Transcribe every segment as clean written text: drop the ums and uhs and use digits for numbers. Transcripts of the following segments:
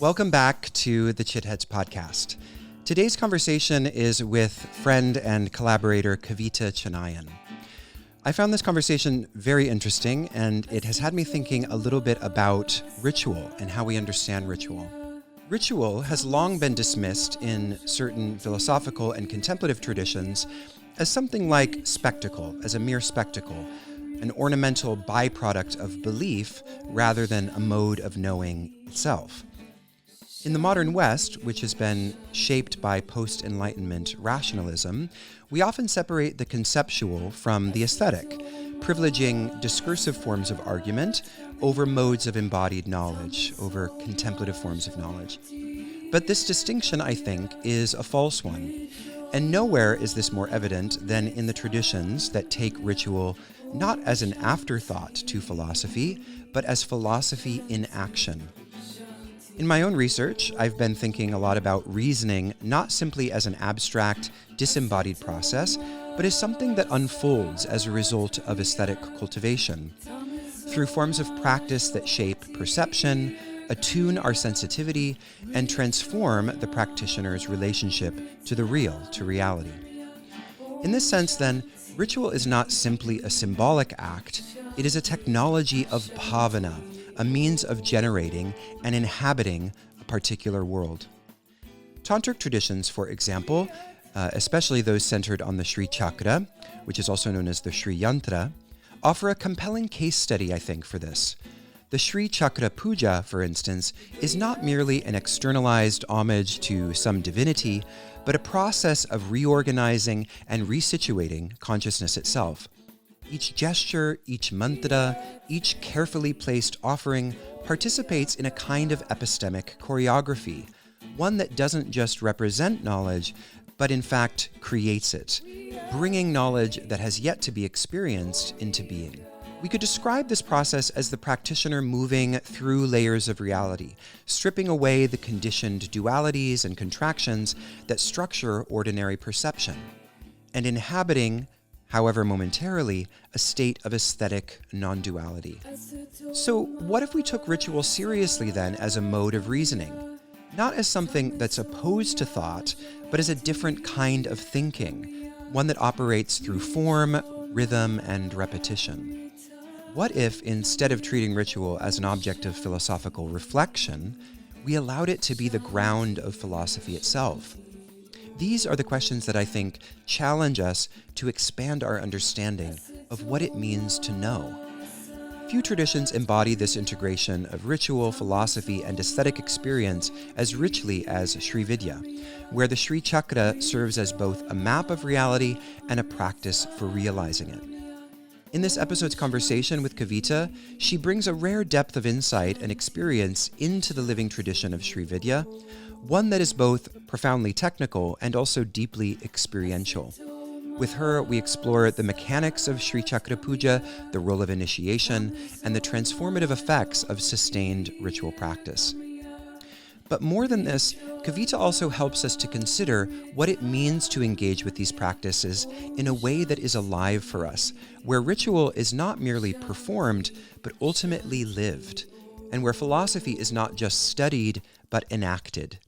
Welcome back to the Chitheads podcast. Today's conversation is with friend and collaborator Kavitha Chinnaiyan. I found this conversation very interesting, and it has had me thinking a little bit about ritual and how we understand ritual. Ritual has long been dismissed in certain philosophical and contemplative traditions as something like spectacle, as a mere spectacle, an ornamental byproduct of belief rather than a mode of knowing itself. In the modern West, which has been shaped by post-Enlightenment rationalism, we often separate the conceptual from the aesthetic, privileging discursive forms of argument over modes of embodied knowledge, over contemplative forms of knowledge. But this distinction, I think, is a false one. And nowhere is this more evident than in the traditions that take ritual not as an afterthought to philosophy, but as philosophy in action. In my own research, I've been thinking a lot about reasoning not simply as an abstract, disembodied process, but as something that unfolds as a result of aesthetic cultivation. Through forms of practice that shape perception, attune our sensitivity, and transform the practitioner's relationship to the real, to reality. In this sense, then, ritual is not simply a symbolic act, it is a technology of bhavana, a means of generating and inhabiting a particular world. Tantric traditions, for example, especially those centered on the Shri Chakra, which is also known as the Sri Yantra, offer a compelling case study, I think, for this. The Sri Chakra Puja, for instance, is not merely an externalized homage to some divinity, but a process of reorganizing and resituating consciousness itself. Each gesture, each mantra, each carefully placed offering participates in a kind of epistemic choreography, one that doesn't just represent knowledge, but in fact creates it, bringing knowledge that has yet to be experienced into being. We could describe this process as the practitioner moving through layers of reality, stripping away the conditioned dualities and contractions that structure ordinary perception, and inhabiting, however momentarily, a state of aesthetic non-duality. So what if we took ritual seriously then as a mode of reasoning? Not as something that's opposed to thought, but as a different kind of thinking, one that operates through form, rhythm, and repetition. What if, instead of treating ritual as an object of philosophical reflection, we allowed it to be the ground of philosophy itself? These are the questions that I think challenge us to expand our understanding of what it means to know. Few traditions embody this integration of ritual, philosophy, and aesthetic experience as richly as Sri Vidya, where the Sri Chakra serves as both a map of reality and a practice for realizing it. In this episode's conversation with Kavita, she brings a rare depth of insight and experience into the living tradition of Sri Vidya, one that is both profoundly technical and also deeply experiential. With her, we explore the mechanics of Sri Chakra Puja, the role of initiation, and the transformative effects of sustained ritual practice. But more than this, Kavita also helps us to consider what it means to engage with these practices in a way that is alive for us, where ritual is not merely performed, but ultimately lived, and where philosophy is not just studied, but enacted.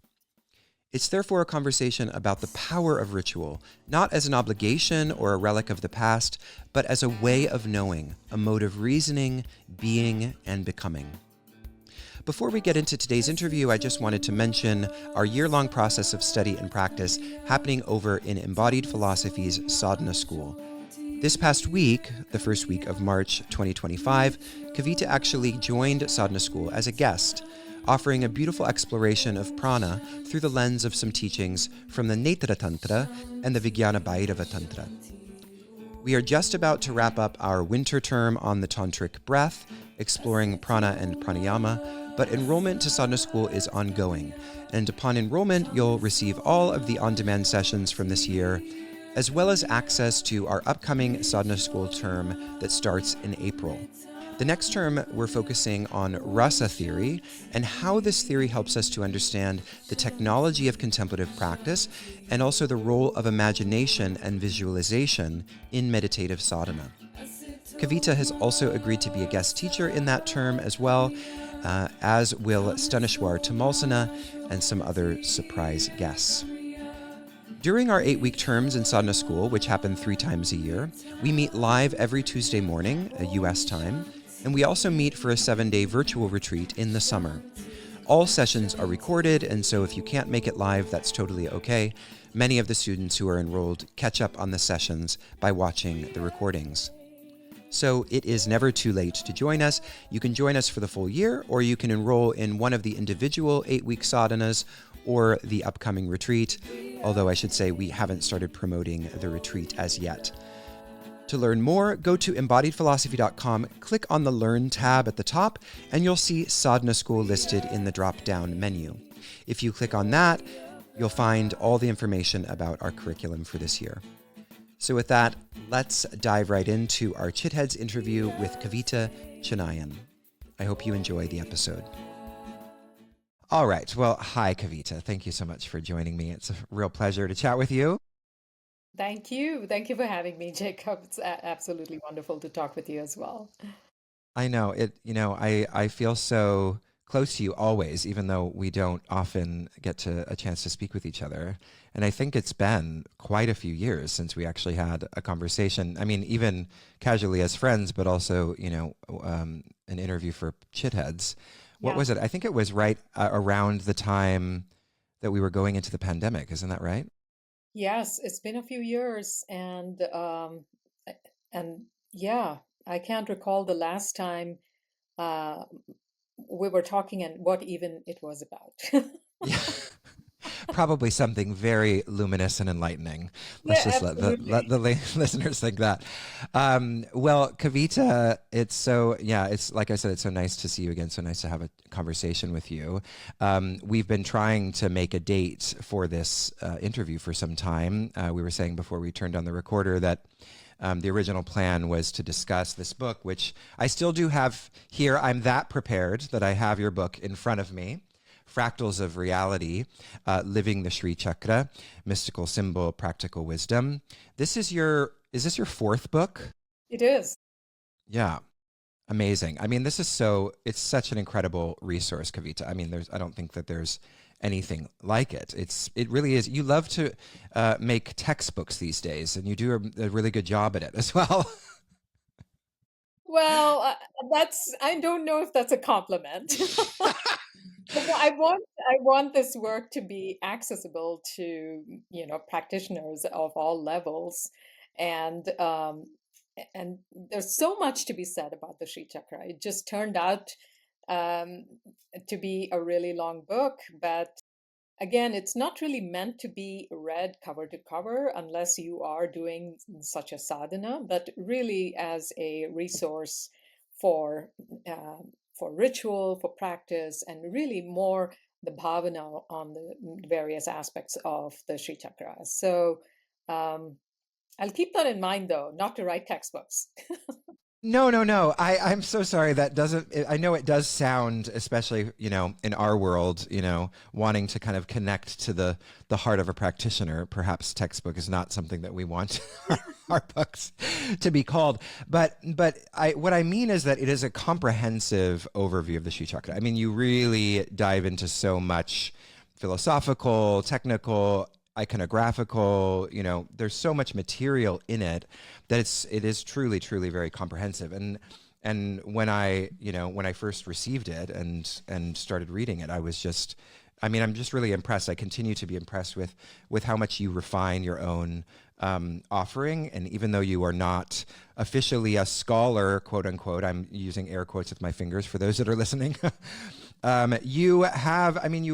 It's therefore a conversation about the power of ritual, not as an obligation or a relic of the past, but as a way of knowing, a mode of reasoning, being, and becoming. Before we get into today's interview, I just wanted to mention our year-long process of study and practice happening over in Embodied Philosophy's Sadhana School. This past week, the first week of March 2025, Kavita actually joined Sadhana School as a guest, offering a beautiful exploration of prana through the lens of some teachings from the Netra Tantra and the Vijnana Bhairava Tantra. We are just about to wrap up our winter term on the Tantric breath, exploring prana and pranayama, but enrollment to Sadhana School is ongoing, and upon enrollment, you'll receive all of the on-demand sessions from this year, as well as access to our upcoming Sadhana School term that starts in April. The next term, we're focusing on rasa theory and how this theory helps us to understand the technology of contemplative practice and also the role of imagination and visualization in meditative sadhana. Kavita has also agreed to be a guest teacher in that term as well, as will Stanishwar Tamalsana and some other surprise guests. During our 8-week terms in Sadhana School, which happen 3 times a year, we meet live every Tuesday morning, US time, and we also meet for a 7-day virtual retreat in the summer. All sessions are recorded, and so if you can't make it live, that's totally okay. Many of the students who are enrolled catch up on the sessions by watching the recordings. So it is never too late to join us. You can join us for the full year, or you can enroll in one of the individual 8-week sadhanas or the upcoming retreat, although I should say we haven't started promoting the retreat as yet. To learn more, go to embodiedphilosophy.com, click on the Learn tab at the top, and you'll see Sadhana School listed in the drop-down menu. If you click on that, you'll find all the information about our curriculum for this year. So with that, let's dive right into our Chitheads interview with Kavitha Chinnaiyan. I hope you enjoy the episode. All right. Well, hi, Kavita. Thank you so much for joining me. It's a real pleasure to chat with you. Thank you. Thank you for having me, Jacob. It's absolutely wonderful to talk with you as well. I know it. I feel so close to you always, even though we don't often get a chance to speak with each other. And I think it's been quite a few years since we actually had a conversation. I mean, even casually as friends, but also, an interview for Chitheads. What was it? I think it was right around the time that we were going into the pandemic. Isn't that right? Yes, it's been a few years, and yeah, I can't recall the last time uh, we were talking and what even it was about. Yeah. Probably something very luminous and enlightening. Let's Yeah, just let the absolutely. listeners think that. Well, Kavita, it's like I said, it's so nice to see you again. So nice to have a conversation with you. We've been trying to make a date for this interview for some time. We were saying before we turned on the recorder that the original plan was to discuss this book, which I still do have here. I'm that prepared that I have your book in front of me. Fractals of Reality, Living the Sri Chakra, Mystical Symbol, Practical Wisdom. Is this your 4th book? It is. Yeah, amazing. I mean, it's such an incredible resource, Kavita. I mean, I don't think that there's anything like it. It really is. You love to make textbooks these days, and you do a really good job at it as well. Well, I don't know if that's a compliment. I want this work to be accessible to, practitioners of all levels. And and there's so much to be said about the Sri Chakra. It just turned out um, to be a really long book, but again, it's not really meant to be read cover to cover unless you are doing such a sadhana, but really as a resource for uh, for ritual, for practice, and really more the bhavana on the various aspects of the Sri Chakra. So um, I'll keep that in mind, though, not to write textbooks. No, no, no. I'm so sorry. That doesn't, I know it does sound, especially, in our world, wanting to kind of connect to the heart of a practitioner. Perhaps textbook is not something that we want our books to be called. But what I mean is that it is a comprehensive overview of the Sri Chakra. I mean, you really dive into so much philosophical, technical, iconographical, there's so much material in it that it is truly, truly very comprehensive. And when I first received it and started reading it, I'm just really impressed. I continue to be impressed with how much you refine your own offering. And even though you are not officially a scholar, quote unquote, I'm using air quotes with my fingers for those that are listening. You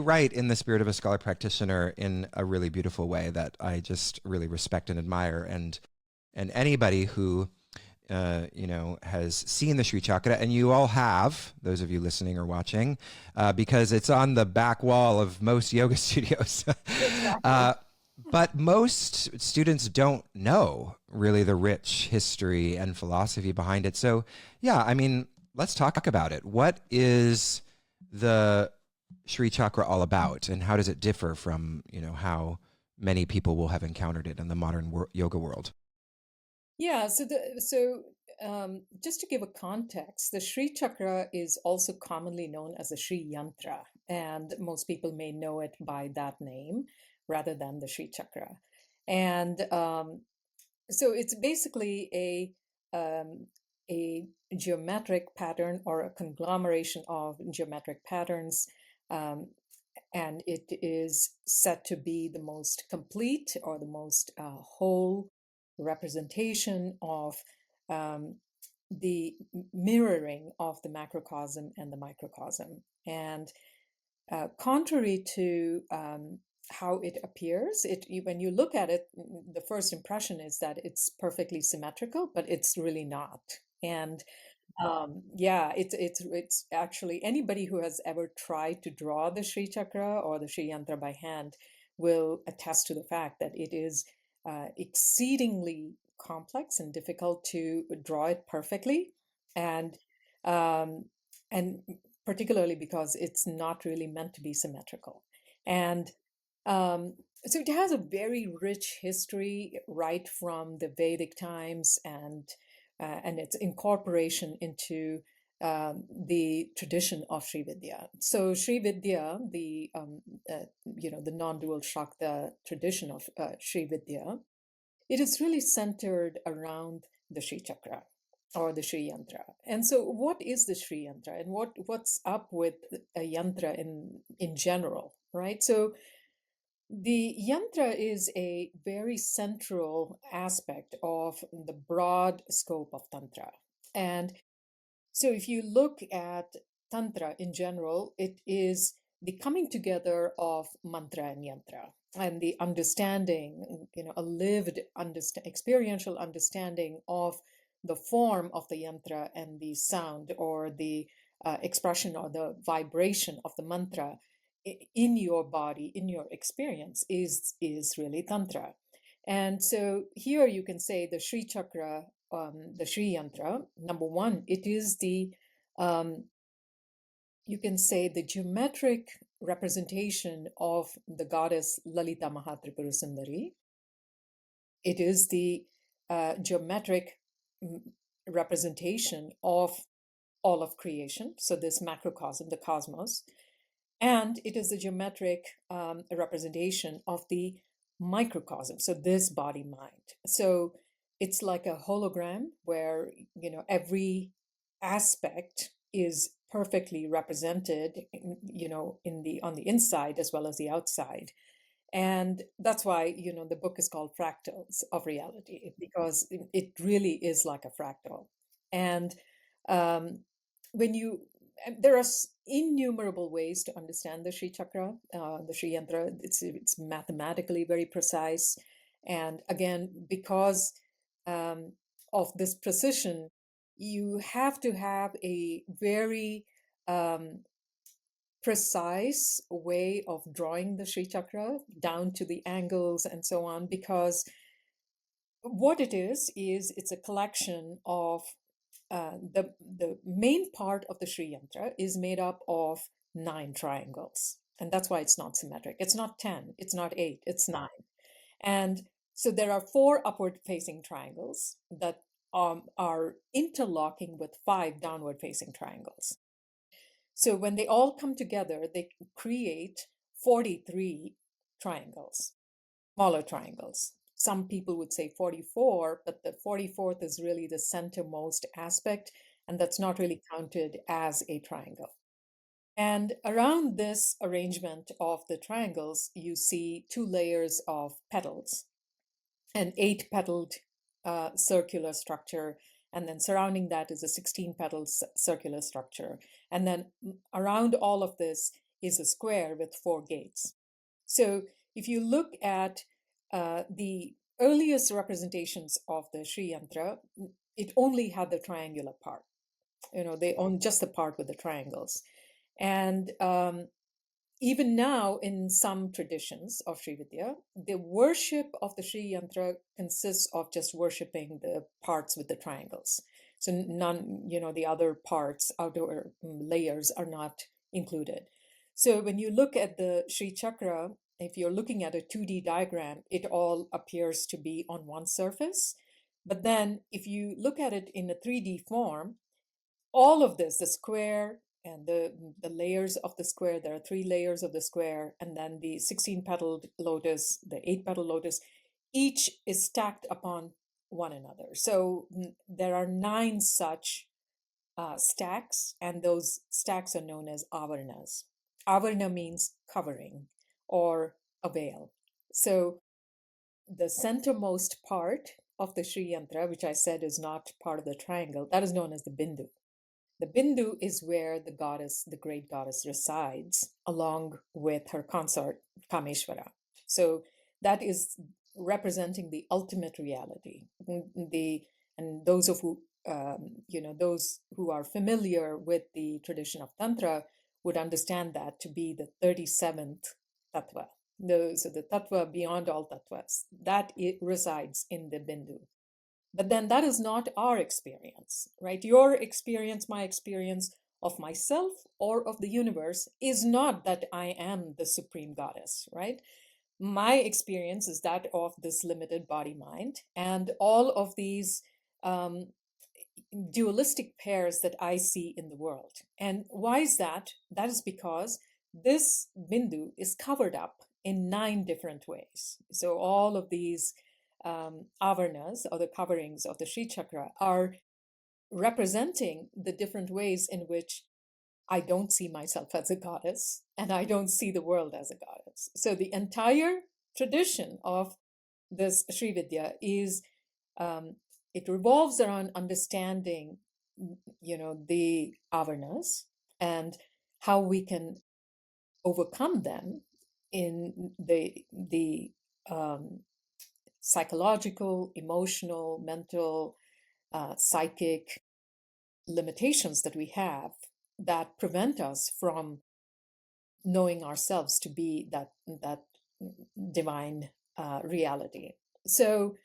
write in the spirit of a scholar practitioner in a really beautiful way that I just really respect and admire. And anybody who, has seen the Sri Chakra, and you all have, those of you listening or watching, because it's on the back wall of most yoga studios. Exactly. But most students don't know really the rich history and philosophy behind it. So, yeah, I mean, let's talk about it. What is the Sri Chakra all about, and how does it differ from, how many people will have encountered it in the modern yoga world? Yeah, so just to give a context, the Sri Chakra is also commonly known as the Sri Yantra, and most people may know it by that name rather than the Sri Chakra. And so it's basically a geometric pattern or a conglomeration of geometric patterns. Um, and it is said to be the most complete or the most whole representation of um, the mirroring of the macrocosm and the microcosm. And contrary to how it appears, when you look at it, the first impression is that it's perfectly symmetrical, but it's really not. And yeah, it's actually anybody who has ever tried to draw the Sri Chakra or the Sri Yantra by hand will attest to the fact that it is exceedingly complex and difficult to draw it perfectly, and um, and particularly because it's not really meant to be symmetrical. And um, so it has a very rich history right from the Vedic times, and its incorporation into the tradition of Sri Vidya. So Sri Vidya, the non-dual Shakta tradition of Sri Vidya, it is really centered around the Sri Chakra or the Sri Yantra. And so, what is the Sri Yantra, and what's up with a yantra in general, right? So the yantra is a very central aspect of the broad scope of Tantra. And so if you look at Tantra in general, it is the coming together of mantra and yantra and the understanding, a lived experiential understanding of the form of the yantra and the sound or the expression or the vibration of the mantra in your body, in your experience, is really Tantra. And so here you can say the Sri Chakra, the Sri Yantra, number one, it is um, you can say the geometric representation of the goddess Lalita Mahatripura Sundari. It is the geometric representation of all of creation, so this macrocosm, the cosmos, and it is the geometric representation of the microcosm, so this body mind. So it's like a hologram where every aspect is perfectly represented, in the on the inside as well as the outside. And that's why the book is called Fractals of Reality, because it really is like a fractal. And um, when you there are innumerable ways to understand the Sri Chakra, the Sri Yantra. It's mathematically very precise, and again, because um, of this precision, you have to have a very um, precise way of drawing the Sri Chakra down to the angles and so on, because what it is it's a collection of the main part of the Sri Yantra is made up of 9 triangles. And that's why it's not symmetric. It's not 10, it's not 8, it's 9. And so there are 4 upward facing triangles that are interlocking with 5 downward facing triangles. So when they all come together, they create 43 triangles, smaller triangles. Some people would say 44, but the 44th is really the centermost aspect, and that's not really counted as a triangle. And around this arrangement of the triangles, you see 2 layers of petals, an 8-petaled circular structure, and then surrounding that is a 16-petaled circular structure. And then around all of this is a square with 4 gates. So if you look at the earliest representations of the Sri Yantra, it only had the triangular part. They own just the part with the triangles. And even now, in some traditions of Sri Vidya, the worship of the Sri Yantra consists of just worshiping the parts with the triangles. So none, the other parts, outer layers are not included. So when you look at the Sri Chakra, if you're looking at a 2D diagram, it all appears to be on one surface. But then if you look at it in a 3D form, all of this, the square and the layers of the square, there are 3 layers of the square, and then the 16-petaled lotus, the 8-petaled lotus, each is stacked upon one another. So there are 9 such stacks, and those stacks are known as avarnas. Avarna means covering or a veil. So the centermost part of the Sri Yantra, which I said is not part of the triangle, that is known as the Bindu. The Bindu is where the goddess, the great goddess, resides along with her consort Kameshwara. So that is representing the ultimate reality. And those of who those who are familiar with the tradition of Tantra would understand that to be the 37th tattva. So the tattva beyond all tattvas, that it resides in the Bindu. But then that is not our experience, right? Your experience, my experience of myself or of the universe is not that I am the supreme goddess, right? My experience is that of this limited body mind and all of these um, dualistic pairs that I see in the world. And why is that? That is because this bindu is covered up in 9 different ways. So all of these avarnas, or the coverings of the Sri Chakra, are representing the different ways in which I don't see myself as a goddess and I don't see the world as a goddess. So the entire tradition of this Sri Vidya is it revolves around understanding, the avarnas and how we can overcome them in the psychological, emotional, mental, psychic limitations that we have that prevent us from knowing ourselves to be that divine reality. So,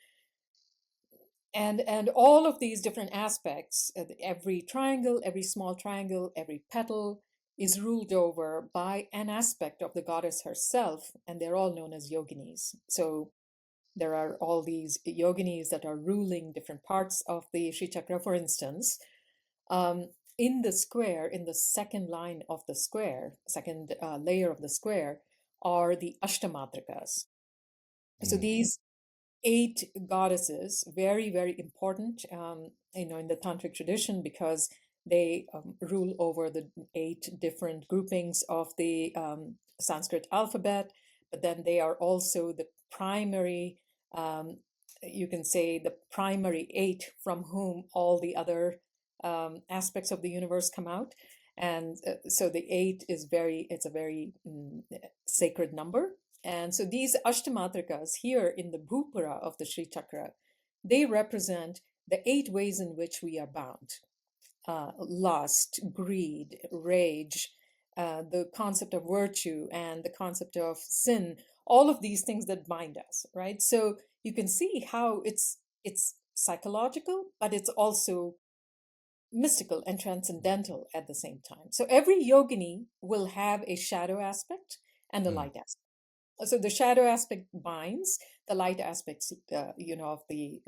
and all of these different aspects, every triangle, every small triangle, every petal is ruled over by an aspect of the goddess herself, and they're all known as yoginis. So there are all these yoginis that are ruling different parts of the Sri Chakra. For instance, in the square, in the second line of the square, second layer of the square, are the Ashtamatrikas. So these 8 goddesses, very, very important, in the Tantric tradition, because they rule over the 8 different groupings of the Sanskrit alphabet, but then they are also the primary, you can say, the primary 8 from whom all the other aspects of the universe come out. And so the 8 it's a very sacred number. And so these Ashtamatrikas here in the Bhupara of the Sri Chakra, they represent the 8 ways in which we are bound. Lust, greed, rage, the concept of virtue and the concept of sin, all of these things that bind us, right? So you can see how it's psychological, but it's also mystical and transcendental at the same time. So every yogini will have a shadow aspect and a light aspect. So the shadow aspect binds, the light aspects, of the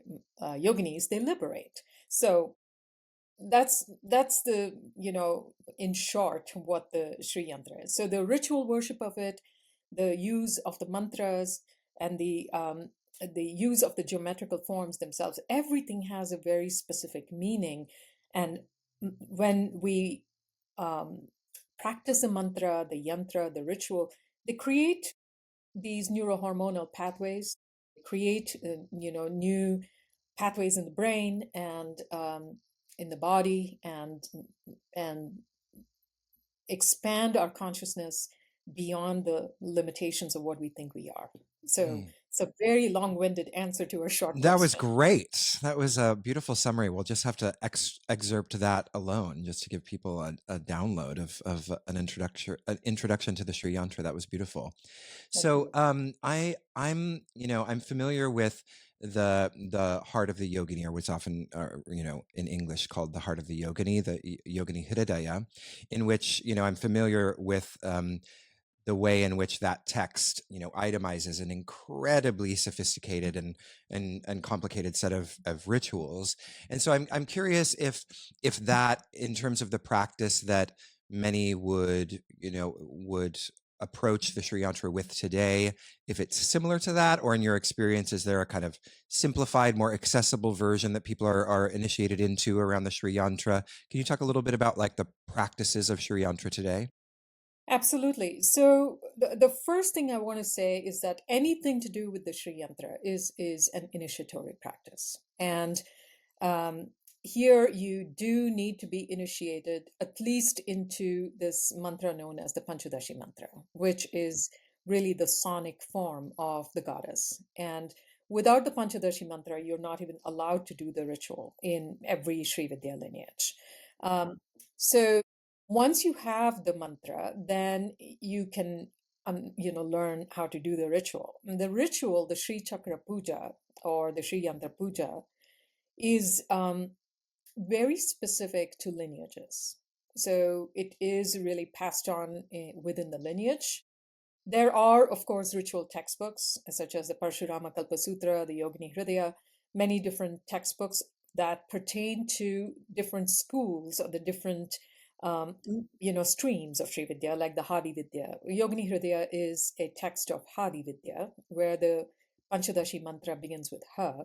yoginis, they liberate. So that's the, in short, what the Sri Yantra is. So the ritual worship of it, the use of the mantras, and the use of the geometrical forms themselves, everything has a very specific meaning. And when we practice a mantra, the yantra, the ritual, they create these neurohormonal pathways, create new pathways in the brain and in the body, and expand our consciousness beyond the limitations of what we think we are. So it's a very long-winded answer to a short That was question. great. That was a beautiful summary. We'll just have to excerpt that alone just to give people a download of an introduction to the Sri Yantra. That was beautiful. Thank So you. I'm familiar with the heart of the yogini, or what's often in English called the heart of the yogini, the yogini hridaya, in which I'm familiar with the way in which that text, itemizes an incredibly sophisticated and complicated set of rituals. And so I'm curious if that, in terms of the practice that many would approach the Sri Yantra with today, if it's similar to that, or in your experience, is there a kind of simplified, more accessible version that people are initiated into around the Sri Yantra? Can you talk a little bit about like the practices of Sri Yantra today? Absolutely. So the first thing I want to say is that anything to do with the Sri Yantra is an initiatory practice. And um, here you do need to be initiated at least into this mantra known as the Panchadashi mantra, which is really the sonic form of the goddess. And without the Panchadashi mantra, you're not even allowed to do the ritual in every Sri Vidya lineage. Um, so once you have the mantra, then you can learn how to do the ritual. And the ritual, the Sri Chakra Puja or the Sri Yantra Puja, is very specific to lineages. So it is really passed on within the lineage. There are, of course, ritual textbooks such as the Parashurama Kalpa Sutra, the Yogini Hridaya, many different textbooks that pertain to different schools or the different streams of Sri Vidya, like the Hadi Vidya. Yogini Hridaya is a text of Hadi Vidya, where the Panchadashi mantra begins with Ha,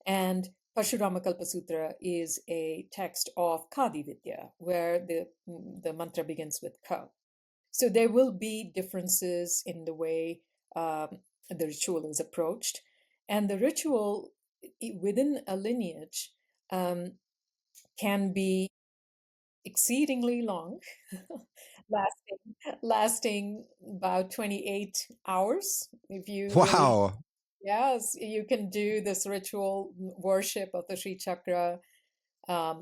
and Parashurama Kalpa Sutra is a text of Kadi Vidya, where the mantra begins with Ka. So there will be differences in the way the ritual is approached. And the ritual within a lineage can be exceedingly long, lasting about 28 hours. If you really, Wow. yes, you can do this ritual worship of the Sri Chakra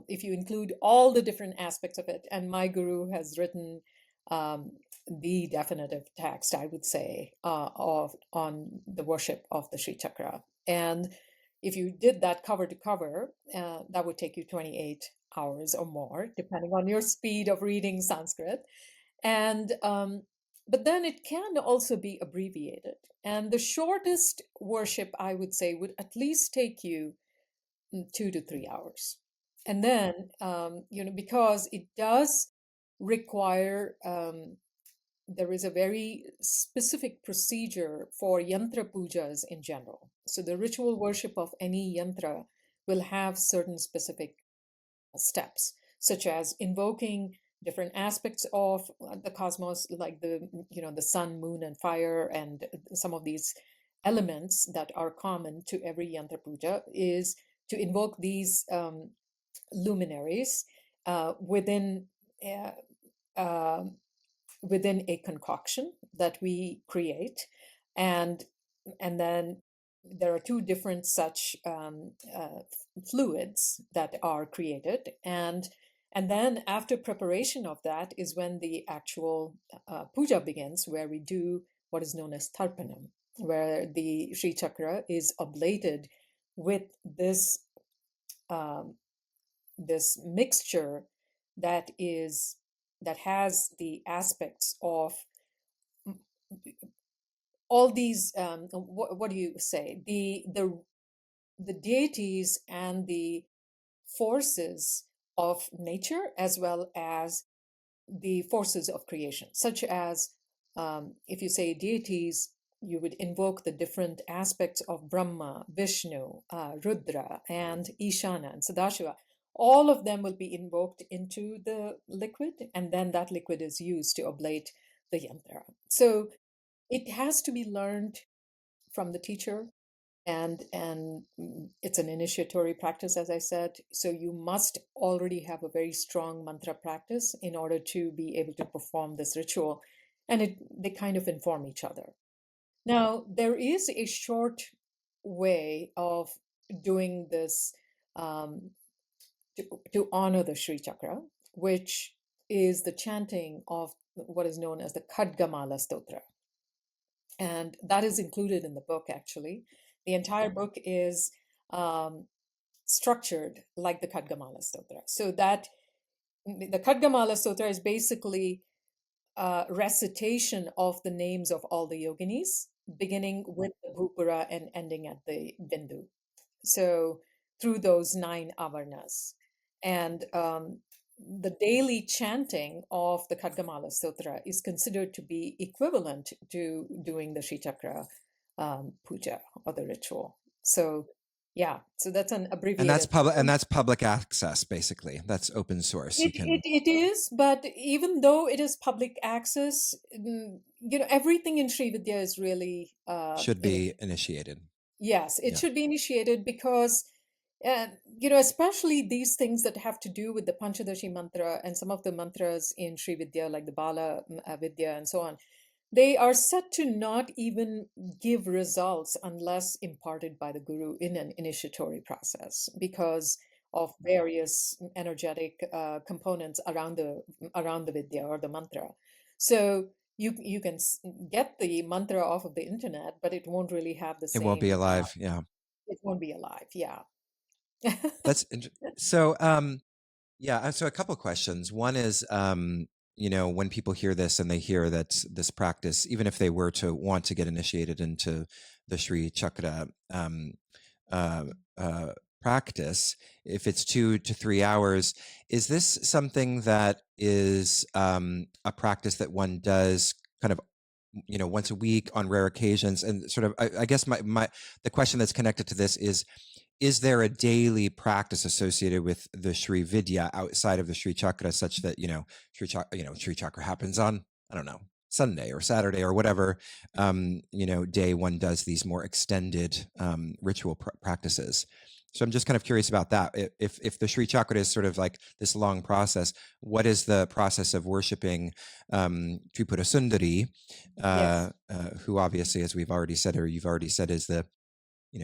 if you include all the different aspects of it. And my guru has written um, the definitive text, I would say, on the worship of the Sri Chakra. And if you did that cover to cover, that would take you 28 hours or more, depending on your speed of reading Sanskrit. And but then it can also be abbreviated. And the shortest worship, I would say, would at least take you 2 to 3 hours. And then, because it does require, there is a very specific procedure for yantra pujas in general. So the ritual worship of any yantra will have certain specific steps, such as invoking different aspects of the cosmos, like the sun, moon, and fire, and some of these elements that are common to every yantra puja is to invoke these luminaries within uh, uh, within a concoction that we create, and then there are two different such fluids that are created, and then after preparation of that is when the actual puja begins, where we do what is known as tarpanam, where the Sri Chakra is ablated with um, this mixture that is that has the aspects of all these what do you say, the deities and the forces of nature, as well as the forces of creation, such as if you say deities, you would invoke the different aspects of Brahma, Vishnu, Rudra, and Ishana, and Sadashiva. All of them will be invoked into the liquid, and then that liquid is used to ablate the yantra. So it has to be learned from the teacher, and it's an initiatory practice, as I said. So you must already have a very strong mantra practice in order to be able to perform this ritual, and they kind of inform each other. Now there is a short way of doing this um, to honor the Sri Chakra, which is the chanting of what is known as the Khadgamala Stotra. And that is included in the book, actually. The entire book is um, structured like the Khadgamala Stotra. So that the Khadgamala Stotra is basically recitation of the names of all the yoginis, beginning with the Bhupura and ending at the Bindu. So through those 9 avarnas. And the daily chanting of the Khadgamala Stotra is considered to be equivalent to doing the Sri Chakra puja or the ritual. So yeah, so that's an abbreviated. And that's public access, basically. That's open source. It is, but even though it is public access, everything in Sri Vidya is really should be initiated. Yes, it should be initiated because, especially these things that have to do with the Panchadashi mantra and some of the mantras in Sri Vidya, like the Bala Vidya and so on, they are said to not even give results unless imparted by the Guru in an initiatory process because of various energetic components around the Vidya or the mantra. So you can get the mantra off of the internet, but it won't really have the same. It won't be alive. Yeah. It won't be alive. Yeah. That's so. Yeah. So a couple of questions. One is, when people hear this and they hear that this practice, even if they were to want to get initiated into the Sri Chakra practice, if it's 2 to 3 hours, is this something that is a practice that one does kind of once a week on rare occasions? And sort of, I guess the question that's connected to this is there a daily practice associated with the Sri Vidya outside of the Sri Chakra, such that Sri Chakra happens on, I don't know, Sunday or Saturday or whatever day one does these more extended ritual practices? So I'm just kind of curious about that. If the Sri Chakra is sort of like this long process, what is the process of worshiping Tripura Sundari, who obviously, as we've already said, or you've already said, is the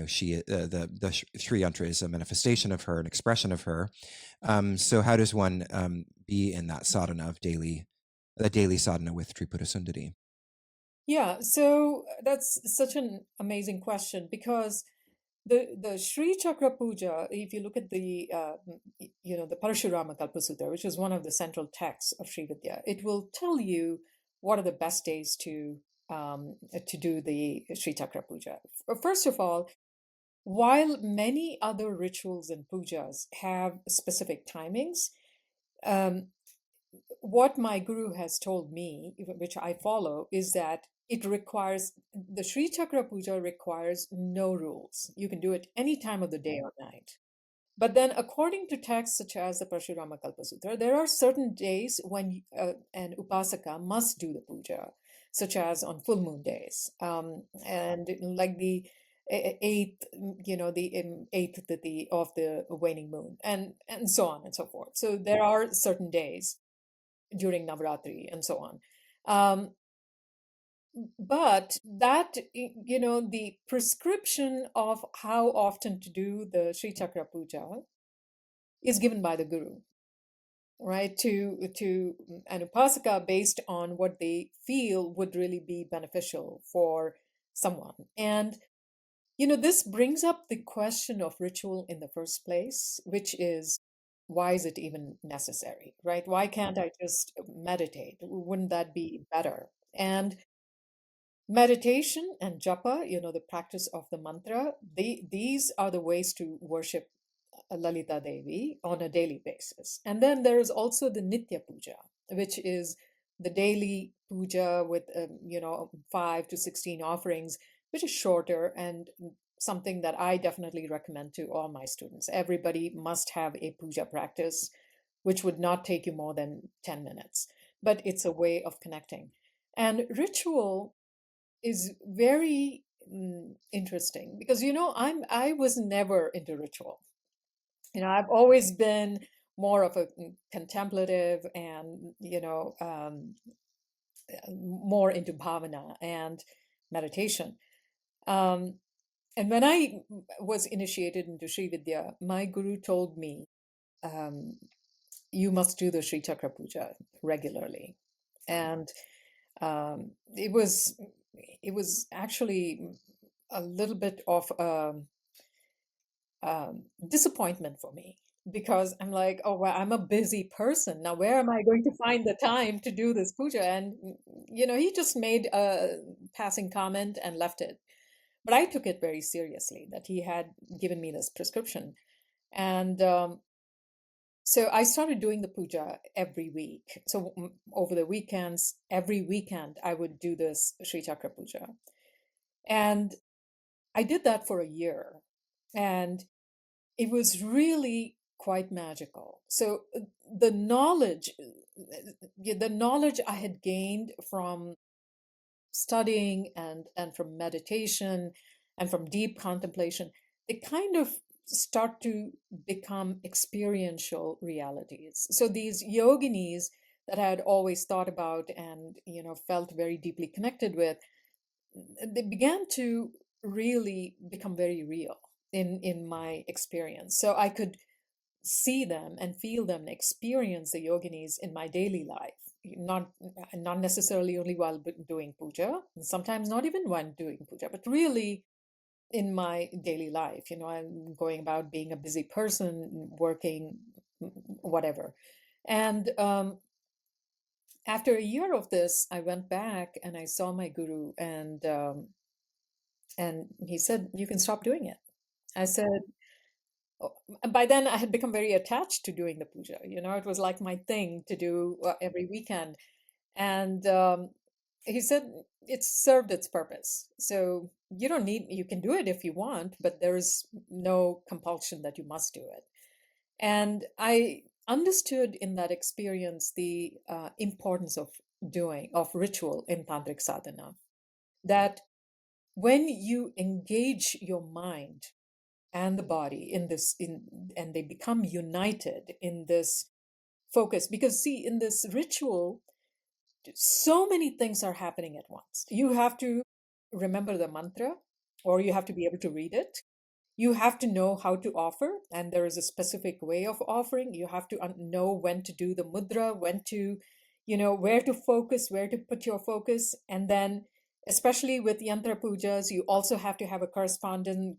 she the Sri Yantra is a manifestation of her, an expression of her. So how does one be in that sadhana of daily sadhana with Tripura Sundari? Yeah, so that's such an amazing question because the Sri Chakra Puja, if you look at the the Parashurama Kalpasutra, which is one of the central texts of Sri Vidya, it will tell you what are the best days to do the Sri Chakra Puja. First of all, while many other rituals and pujas have specific timings, what my guru has told me, which I follow, is that the Sri Chakra Puja requires no rules. You can do it any time of the day or night. But then, according to texts such as the Parashurama Kalpasutra, there are certain days when an upasaka must do the puja, such as on full moon days, and like the eighth, the eighth of the waning moon, and so on and so forth. So there are certain days during Navratri and so on. But that, the prescription of how often to do the Sri Chakra Puja is given by the Guru, right? To an upasaka based on what they feel would really be beneficial for someone. And, this brings up the question of ritual in the first place, which is, why is it even necessary, right? Why can't I just meditate? Wouldn't that be better? And meditation and japa, the practice of the mantra, these are the ways to worship Lalita Devi on a daily basis. And then there is also the Nitya Puja, which is the daily puja with, 5 to 16 offerings, which is shorter and something that I definitely recommend to all my students. Everybody must have a puja practice, which would not take you more than 10 minutes, but it's a way of connecting. And ritual is very interesting because I was never into ritual. I've always been more of a contemplative and more into bhavana and meditation. And when I was initiated into Sri Vidya, my guru told me, you must do the Sri Chakra Puja regularly. And it was actually a little bit of disappointment for me because I'm like, oh, well, I'm a busy person. Now, where am I going to find the time to do this puja? And, he just made a passing comment and left it. But I took it very seriously that he had given me this prescription. And so I started doing the puja every week. So over the weekends, every weekend, I would do this Sri Chakra puja. And I did that for a year. And it was really quite magical. So the knowledge I had gained from studying and from meditation and from deep contemplation, they kind of start to become experiential realities. So these yoginis that I had always thought about and felt very deeply connected with, they began to really become very real in my experience. So I could see them and feel them and experience the yoginis in my daily life, not necessarily only while doing puja, and sometimes not even when doing puja, but really in my daily life. I'm going about being a busy person, working, whatever. And after a year of this, I went back and I saw my guru, and he said, "You can stop doing it." I said, oh, by then I had become very attached to doing the puja. It was like my thing to do every weekend. And he said it's served its purpose. So you can do it if you want, but there is no compulsion that you must do it. And I understood in that experience the importance of ritual in tantric sadhana. That when you engage your mind and the body and they become united in this focus, because see, in this ritual so many things are happening at once. You have to remember the mantra, or you have to be able to read it. You have to know how to offer, and there is a specific way of offering. You have to know when to do the mudra, when to, where to focus, where to put your focus. And then, especially with yantra pujas, you also have to have a corresponding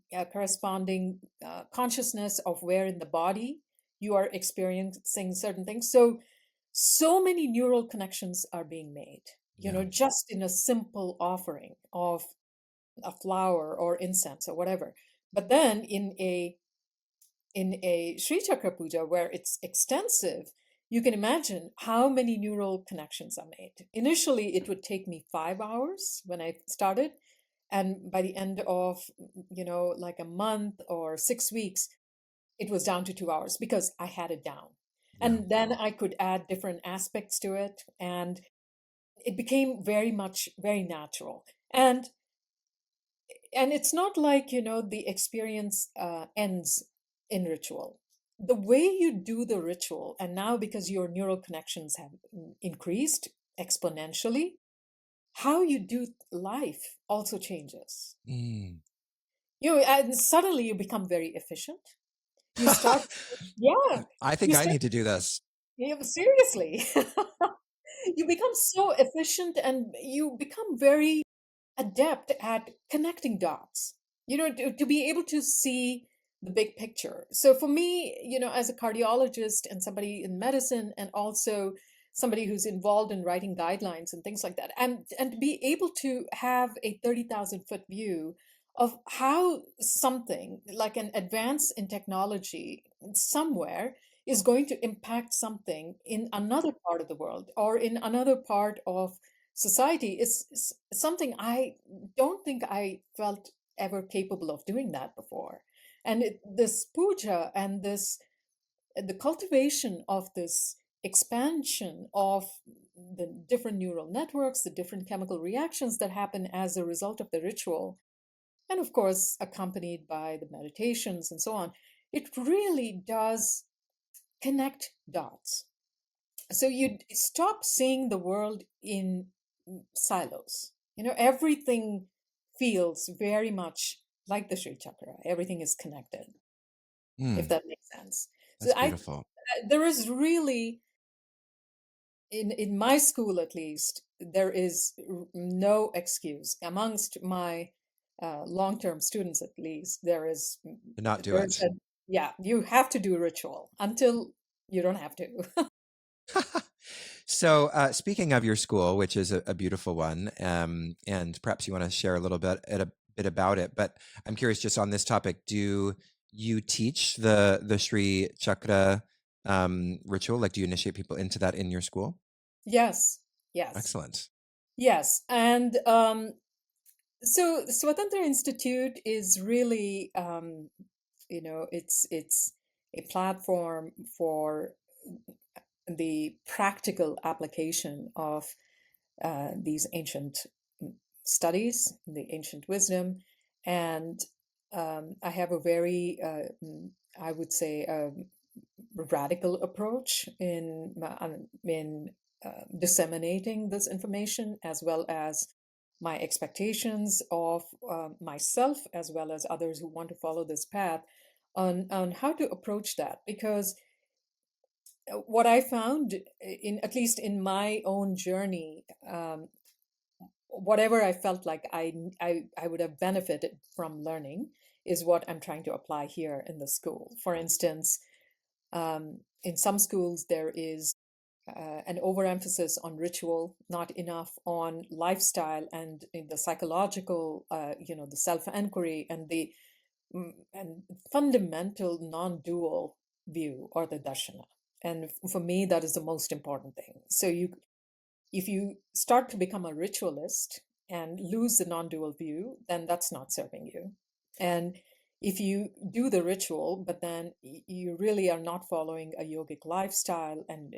consciousness of where in the body you are experiencing certain things. So many neural connections are being made, Yeah. just in a simple offering of a flower or incense or whatever. But then in a Sri Chakra puja where it's extensive, you can imagine how many neural connections are made. Initially, it would take me 5 hours when I started. And by the end of, like a month or 6 weeks, it was down to 2 hours because I had it down. Yeah. And then I could add different aspects to it. And it became very natural. And it's not like the experience ends in ritual. The way you do the ritual, and now because your neural connections have increased exponentially, how you do life also changes. Mm. And suddenly you become very efficient. You start, yeah, I think you I start, need to do this. yeah, seriously. You become so efficient and you become very adept at connecting dots, to be able to see the big picture. So for me, as a cardiologist and somebody in medicine, and also somebody who's involved in writing guidelines and things like that, and to be able to have a 30,000-foot view of how something like an advance in technology somewhere is going to impact something in another part of the world or in another part of society is something I don't think I felt ever capable of doing that before. And this puja and the cultivation of this expansion of the different neural networks, the different chemical reactions that happen as a result of the ritual, and of course, accompanied by the meditations and so on, it really does connect dots. So you stop seeing the world in silos. Everything feels very much like the Sri Chakra. Everything is connected, if Mm. that makes sense. So That's beautiful. there is really, in my school at least, there is no excuse amongst my long-term students at least. To not do There is it. Yeah, you have to do ritual until you don't have to. So, speaking of your school, which is a beautiful one, and perhaps you want to share a little bit about it, but I'm curious just on this topic, do you teach the Shri Chakra ritual? Like, do you initiate people into that in your school? Yes, yes, Excellent. yes. And so the Swatantra Institute is really, it's a platform for the practical application of these ancient studies, the ancient wisdom, and I have a very, I would say, radical approach in disseminating this information, as well as my expectations of myself, as well as others who want to follow this path, on how to approach that. Because what I found, in at least in my own journey, whatever I felt like I would have benefited from learning is what I'm trying to apply here in the school. For instance, in some schools, there is an overemphasis on ritual, not enough on lifestyle and in the psychological, the self-inquiry and the and fundamental non-dual view, or the darshana. And for me, that is the most important thing. So if you start to become a ritualist and lose the non-dual view, then that's not serving you. And if you do the ritual, but then you really are not following a yogic lifestyle and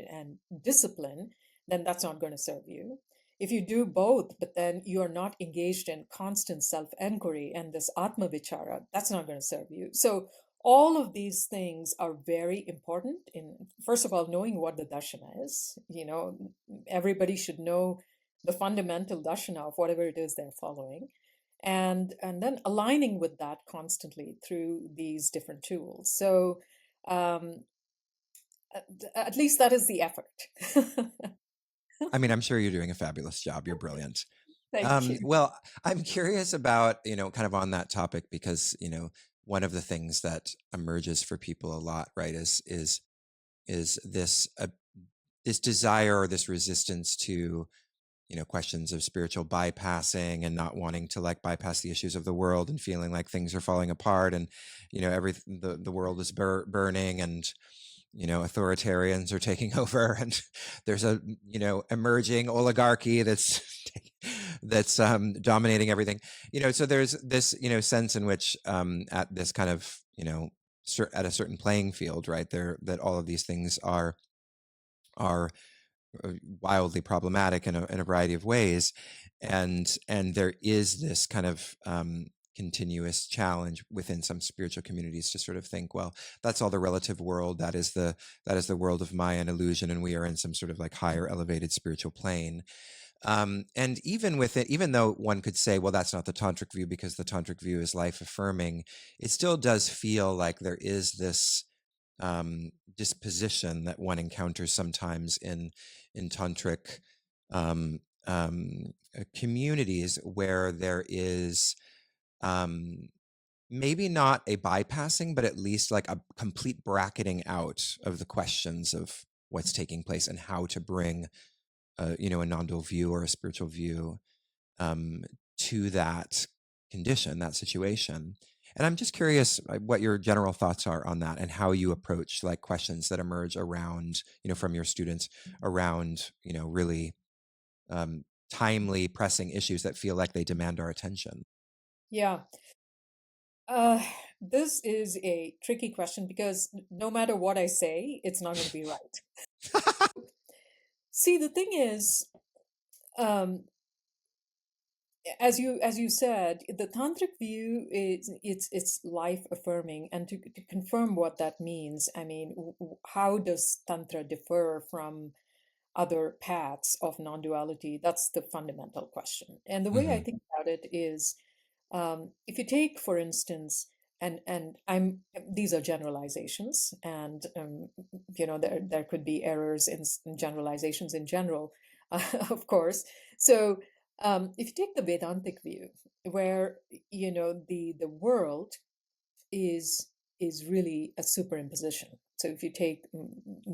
discipline, then that's not going to serve you. If you do both, but then you are not engaged in constant self-enquiry and this atma vichara, that's not going to serve you. So all of these things are very important in, first of all, knowing what the darshana is. Everybody should know the fundamental darshana of whatever it is they're following, and then aligning with that constantly through these different tools. So um, at least that is the effort. I mean, I'm sure you're doing a fabulous job. You're brilliant. Thank you. Well, I'm curious about, kind of on that topic, because, one of the things that emerges for people a lot, right, is this desire or this resistance to, questions of spiritual bypassing and not wanting to like bypass the issues of the world and feeling like things are falling apart and, everything, the world is burning and, authoritarians are taking over and there's a, emerging oligarchy that's dominating everything. So there's this, sense in which at this kind of, at a certain playing field, right there, that all of these things are wildly problematic in a variety of ways, and there is this kind of continuous challenge within some spiritual communities to sort of think, well, that's all the relative world, that is the world of Maya and illusion, and we are in some sort of like higher elevated spiritual plane. And even with it, even though one could say, well, that's not the tantric view because the tantric view is life affirming, it still does feel like there is this disposition that one encounters sometimes in tantric um, communities, where there is maybe not a bypassing, but at least like a complete bracketing out of the questions of what's taking place and how to bring a non-dual view or a spiritual view to that condition, that situation. And I'm just curious what your general thoughts are on that and how you approach like questions that emerge around, from your students around, really timely, pressing issues that feel like they demand our attention. Yeah. Uh, this is a tricky question because no matter what I say, it's not going to be right. See, the thing is, um, as you said, the tantric view is it's life affirming, and to confirm what that means, I mean, how does tantra differ from other paths of non-duality? That's the fundamental question. And the way I Hmm. think about it is, if you take, for instance, and I'm these are generalizations, and there could be errors in generalizations in general, of course. So if you take the Vedantic view, where the world is is really a superimposition. So if you take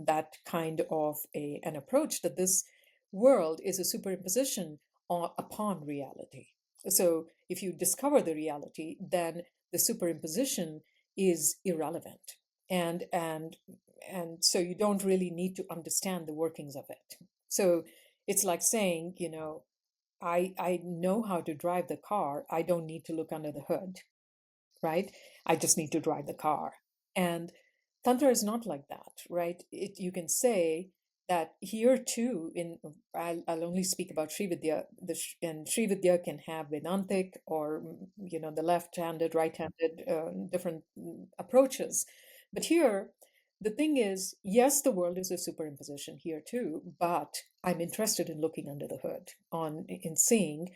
that kind of an approach, that this world is a superimposition upon reality. So if you discover the reality, then the superimposition is irrelevant. And so you don't really need to understand the workings of it. So it's like saying, I know how to drive the car. I don't need to look under the hood, right? I just need to drive the car. And Tantra is not like that, right? You can say that here too, I'll only speak about Sri Vidya, and Sri Vidya can have Vedantic or, the left-handed, right-handed, different approaches. But here, the thing is, yes, the world is a superimposition here too, but I'm interested in looking under the hood, in seeing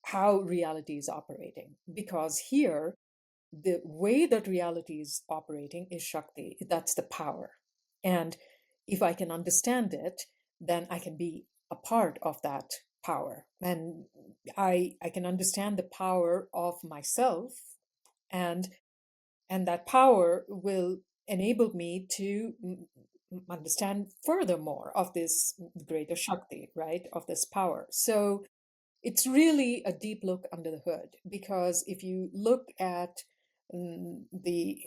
how reality is operating. Because here, the way that reality is operating is Shakti. That's the power. And if I can understand it, then I can be a part of that power. And I can understand the power of myself, and that power will enable me to understand furthermore of this greater Shakti, right? Of this power. So it's really a deep look under the hood, because if you look at the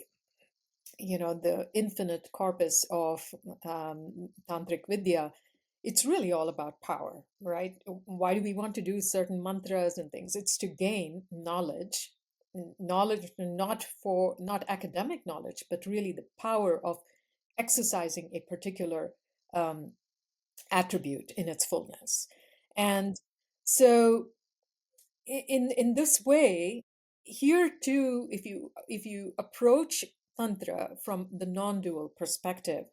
the infinite corpus of Tantric Vidya, it's really all about power, right? Why do we want to do certain mantras and things? It's to gain knowledge, not academic knowledge, but really the power of exercising a particular um, attribute in its fullness. And so in this way, here too, if you approach Tantra from the non-dual perspective,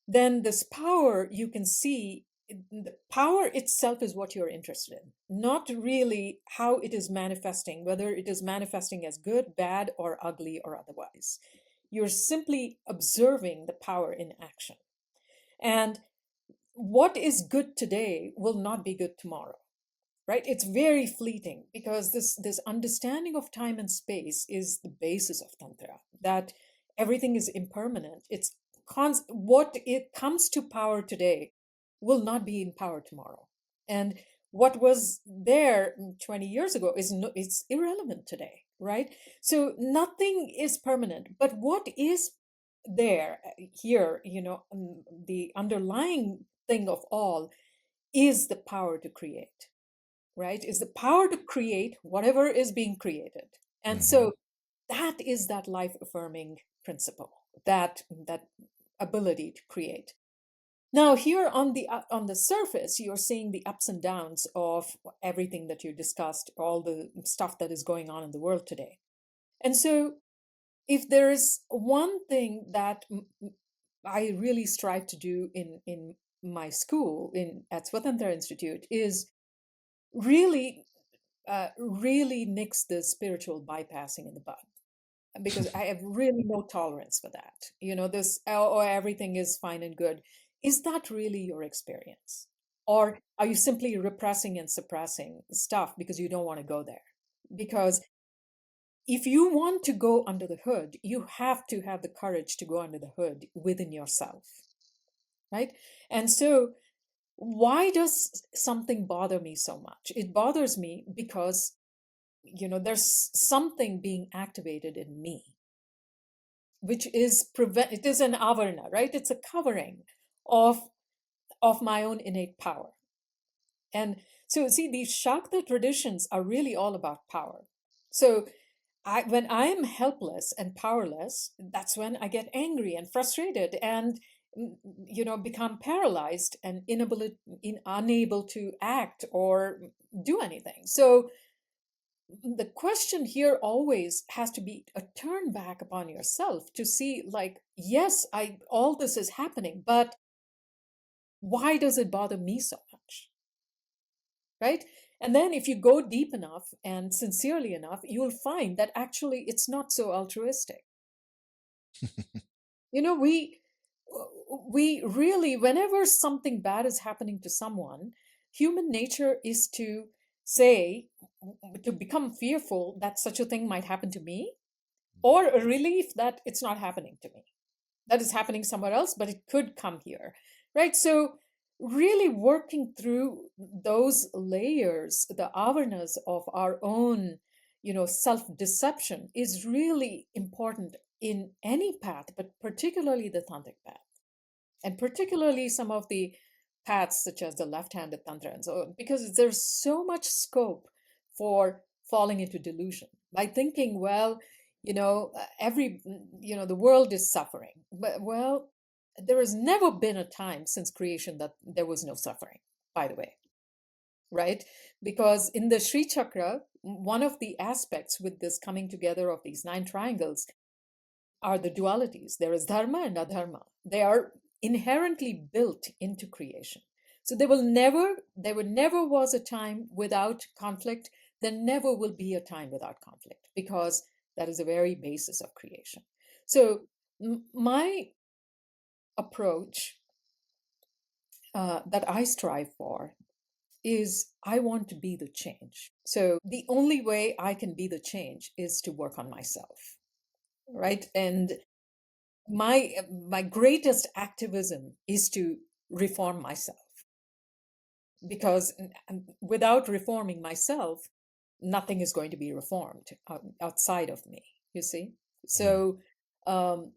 then this power, you can see the power itself is what you're interested in, not really how it is manifesting, whether it is manifesting as good, bad, or ugly, or otherwise. You're simply observing the power in action. And what is good today will not be good tomorrow, right? It's very fleeting, because this understanding of time and space is the basis of Tantra, that everything is impermanent. It's what it comes to power today will not be in power tomorrow. And what was there 20 years ago it's irrelevant today, right? So nothing is permanent, but what is there here, the underlying thing of all is the power to create, right? Is the power to create whatever is being created. And Mm-hmm. so that is that life affirming principle, that ability to create. Now here on the surface, you're seeing the ups and downs of everything that you discussed, all the stuff that is going on in the world today. And so if there is one thing that I really strive to do in my school at Swatantra Institute is really really nix the spiritual bypassing in the bud, because I have really no tolerance for that. This, oh, everything is fine and good. Is that really your experience? Or are you simply repressing and suppressing stuff because you don't want to go there? Because if you want to go under the hood, you have to have the courage to go under the hood within yourself, right? And so why does something bother me so much? It bothers me because there's something being activated in me, which is it is an avarna, right? It's a covering of my own innate power. And so see, these Shakta traditions are really all about power. So when I am helpless and powerless, that's when I get angry and frustrated and become paralyzed and unable to act or do anything. So the question here always has to be a turn back upon yourself to see, like, yes, all this is happening, but why does it bother me so much? Right? And then if you go deep enough and sincerely enough, you'll find that actually it's not so altruistic. We really, whenever something bad is happening to someone, human nature is to become fearful that such a thing might happen to me. or a relief that it's not happening to me, that is happening somewhere else, but it could come here, right? So really working through those layers, the awareness of our own, self-deception is really important in any path, but particularly the tantric path, and particularly some of the paths such as the left-handed tantra and so on, because there's so much scope for falling into delusion by thinking, well, the world is suffering, but well, there has never been a time since creation that there was no suffering, by the way, right? Because in the Sri Chakra, one of the aspects with this coming together of these 9 triangles are the dualities. There is dharma and adharma. They are inherently built into creation. So there never was a time without conflict. There never will be a time without conflict, because that is the very basis of creation. So my approach that I strive for is I want to be the change. So the only way I can be the change is to work on myself, right? And my greatest activism is to reform myself, because without reforming myself, nothing is going to be reformed outside of me, you see. So um,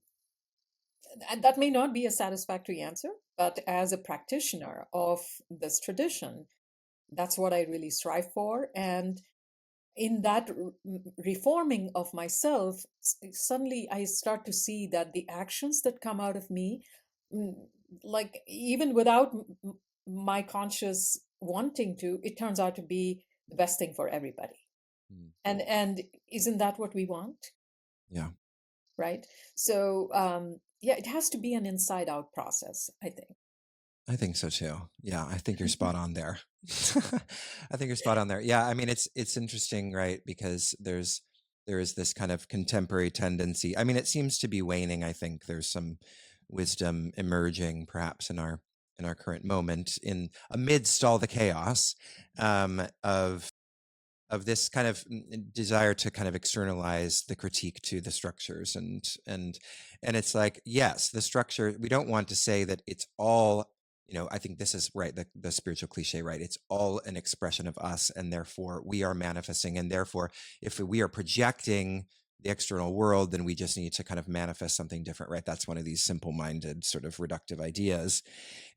and that may not be a satisfactory answer, but as a practitioner of this tradition, that's what I really strive for. And in that reforming of myself, suddenly I start to see that the actions that come out of me, mm, like even without my conscious wanting to, it turns out to be the best thing for everybody. And isn't that what we want? Yeah. Right. So yeah, it has to be an inside out process, I think. I think so too. Yeah, I think you're spot on there. I think you're spot on there. Yeah, I mean it's interesting, right? Because there is this kind of contemporary tendency. I mean, it seems to be waning. I think there's some wisdom emerging, perhaps in our current moment, in amidst all the chaos of this kind of desire to kind of externalize the critique to the structures and it's like, yes, the structure, we don't want to say that it's all, I think this is right, the spiritual cliche, right? It's all an expression of us, and therefore we are manifesting, and therefore if we are projecting the external world, then we just need to kind of manifest something different, right? That's one of these simple-minded sort of reductive ideas.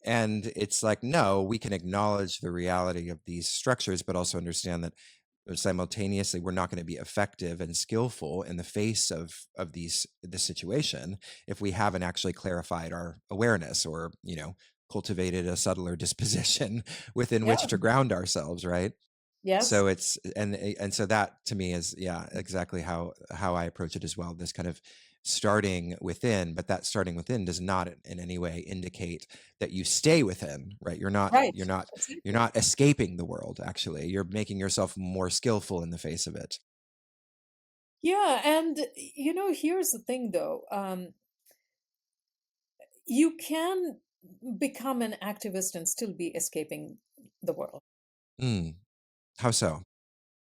And it's like, no, we can acknowledge the reality of these structures, but also understand that simultaneously we're not going to be effective and skillful in the face of this situation if we haven't actually clarified our awareness, or cultivated a subtler disposition within Yeah. which to ground ourselves, right? Yes. So it's and so that to me is, yeah, exactly how I approach it as well, this kind of starting within, but that starting within does not in any way indicate that you stay within, right? You're not Right. you're not Exactly. you're not escaping the world. Actually, you're making yourself more skillful in the face of it. Yeah, and here's the thing though. You can become an activist and still be escaping the world, Mm, how so?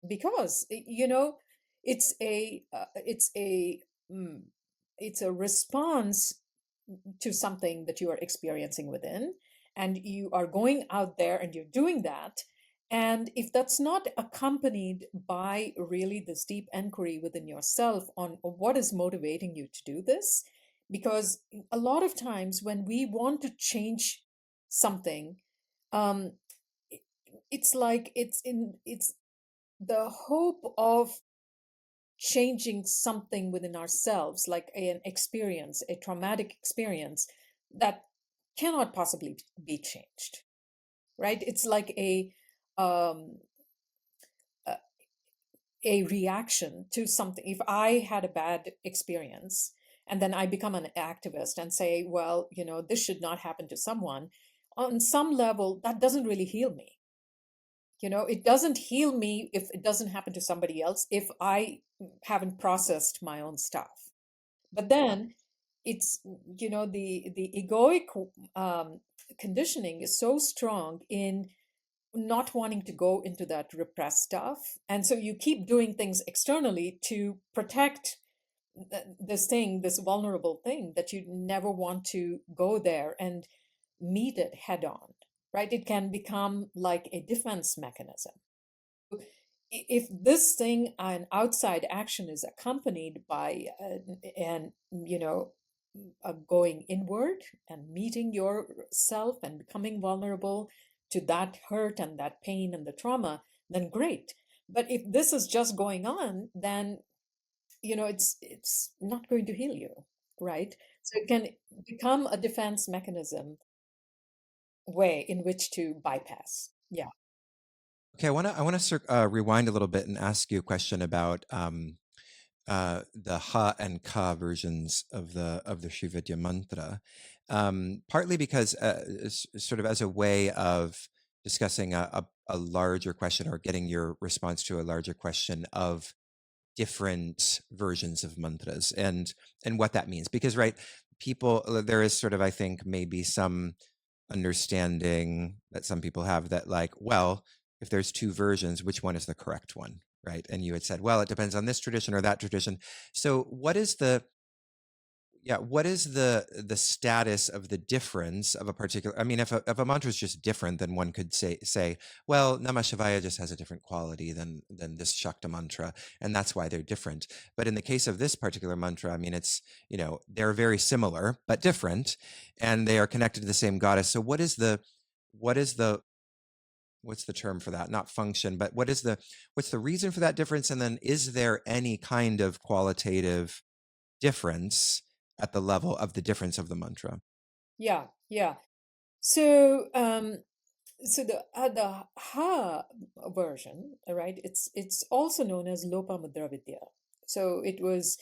because it's a mm, it's a response to something that you are experiencing within, and you are going out there and you're doing that. And if that's not accompanied by really this deep inquiry within yourself on what is motivating you to do this, because a lot of times when we want to change something, um, it- it's like it's the hope of changing something within ourselves, like an experience, a traumatic experience that cannot possibly be changed, right? It's like um, a, a reaction to something. If I had a bad experience and then I become an activist and say, well, this should not happen to someone, on some level, that doesn't really heal me. It doesn't heal me if it doesn't happen to somebody else, if I haven't processed my own stuff. But then it's, the egoic um, conditioning is so strong in not wanting to go into that repressed stuff. And so you keep doing things externally to protect this vulnerable thing, that you never want to go there and meet it head on, right? It can become like a defense mechanism. If this thing, an outside action, is accompanied by and going inward and meeting yourself and becoming vulnerable to that hurt and that pain and the trauma, then great. But if this is just going on, then it's not going to heal you, right? So it can become a defense mechanism, way in which to bypass. Yeah. Okay, I want to rewind a little bit and ask you a question about the Ha and Ka versions of the Sri Vidya mantra, partly because sort of as a way of discussing a larger question, or getting your response to a larger question of different versions of mantras and what that means. Because right, people, there is sort of, I think, maybe some understanding that some people have that, like, well, if there's two versions, which one is the correct one, right? And you had said, well, it depends on this tradition or that tradition. So what is the status of the difference of a particular, I mean, if a mantra is just different, then one could say, well, Namah Shivaya just has a different quality than this Shakta mantra, and that's why they're different. But in the case of this particular mantra, I mean, it's, they're very similar but different, and they are connected to the same goddess. So what's the term for that? Not function, but what's the reason for that difference? And then is there any kind of qualitative difference at the level of the difference of the mantra? Yeah, yeah. So the Ha version, right? It's also known as Lopamudra Vidya. So it was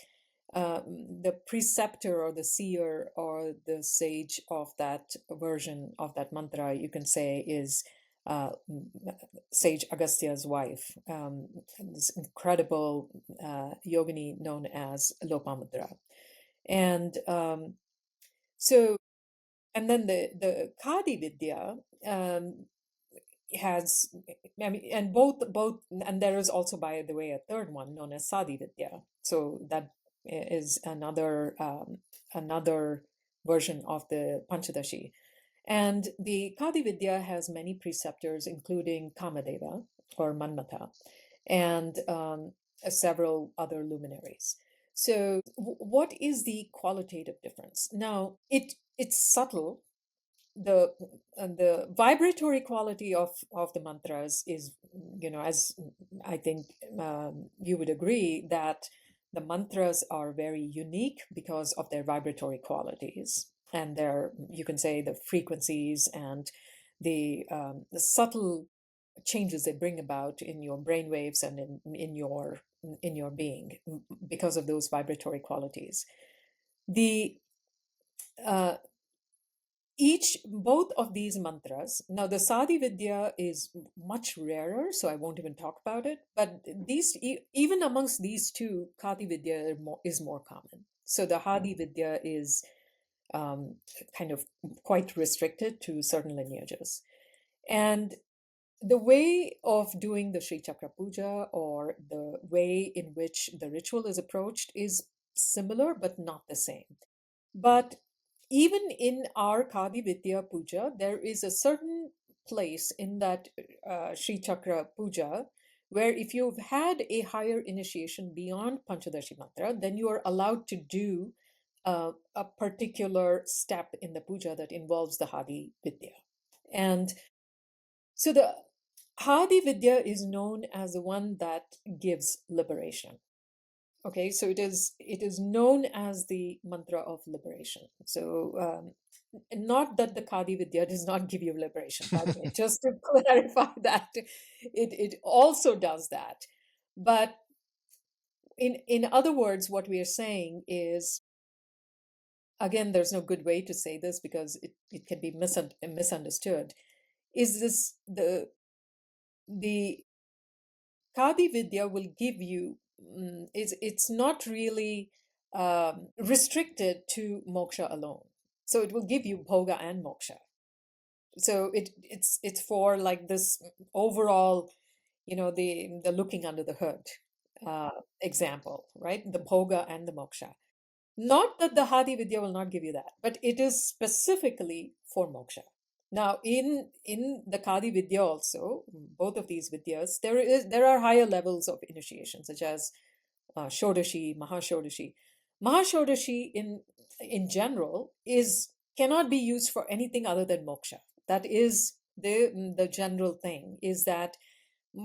the preceptor or the seer or the sage of that version of that mantra, you can say, is Sage Agastya's wife, this incredible yogini known as Lopamudra. And so, and then the Kadi Vidya has, I mean, and both, and there is also, by the way, a third one known as Sadi Vidya. So that is another version of the Panchadashi. And the Kadi Vidya has many preceptors, including Kamadeva or Manmatha, and several other luminaries. So, what is the qualitative difference? Now, it's subtle. The vibratory quality of the mantras is, as I think you would agree, that the mantras are very unique because of their vibratory qualities and their, you can say, the frequencies and the subtle changes they bring about in your brain waves and in your being because of those vibratory qualities. The uh, both of these mantras, now the Sadi Vidya is much rarer, so I won't even talk about it, but even amongst these two, Kadi Vidya is more common. So the Hadi Vidya is kind of quite restricted to certain lineages. And the way of doing the Sri Chakra Puja, or the way in which the ritual is approached, is similar but not the same. But even in our Kadi Vidya Puja, there is a certain place in that Sri Chakra Puja where if you've had a higher initiation beyond Panchadashi Mantra, then you are allowed to do a particular step in the puja that involves the Hadi Vidya. And so the Hadi Vidya is known as the one that gives liberation. Okay, so it is known as the mantra of liberation. So not that the Kadi Vidya does not give you liberation, by the way, just to clarify that it also does that. But in other words, what we are saying is, again, there's no good way to say this because it can be misunderstood. Is this the Kadi Vidya will give you, it's not really restricted to moksha alone. So it will give you bhoga and moksha. So it's for like this overall, the looking under the hood. example, right? The bhoga and the moksha. Not that the Hadi Vidya will not give you that, but it is specifically for moksha. Now, in the Kadi Vidya also, both of these Vidyas, there are higher levels of initiation, such as Shodashi, Mahashodashi. Mahashodashi in general is cannot be used for anything other than moksha. That is the general thing, is that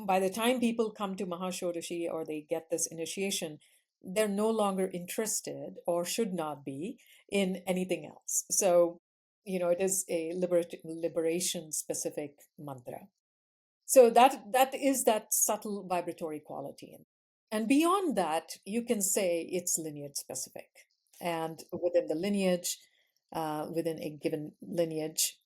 by the time people come to Mahashodashi or they get this initiation, they're no longer interested or should not be in anything else. So, it is a liberation specific mantra. So that is that subtle vibratory quality. And beyond that, you can say it's lineage specific. And within the lineage, within a given lineage,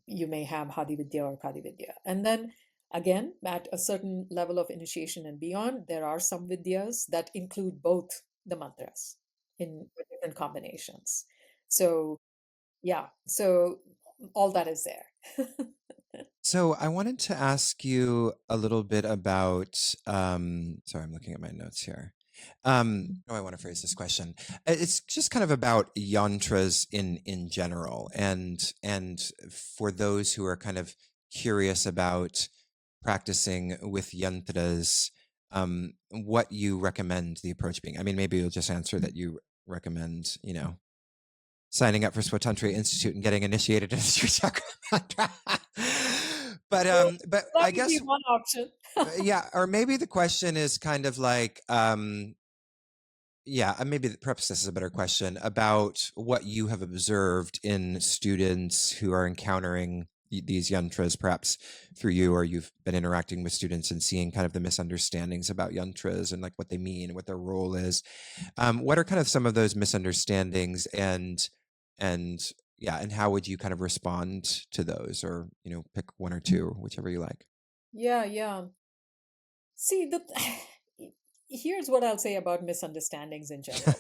you may have Hadi Vidya or Kadi Vidya. And then again, at a certain level of initiation and beyond, there are some Vidyas that include both the mantras in different combinations. So, yeah, so all that is there. So I wanted to ask you a little bit about. Sorry, I'm looking at my notes here. How I want to phrase this question. It's just kind of about yantras in general, and for those who are kind of curious about practicing with yantras, what you recommend the approach being. I mean, maybe you'll just answer that you recommend, signing up for Swatantra Institute and getting initiated into Sri Chakra mantra. But That I would guess be one option. yeah, or maybe the question is kind of like yeah, maybe perhaps this is a better question about what you have observed in students who are encountering these yantras, perhaps through you, or you've been interacting with students and seeing kind of the misunderstandings about yantras and like what they mean and what their role is. What are kind of some of those misunderstandings, and yeah, and how would you kind of respond to those, or pick one or two, whichever you like? Yeah, yeah. See, here's what I'll say about misunderstandings in general.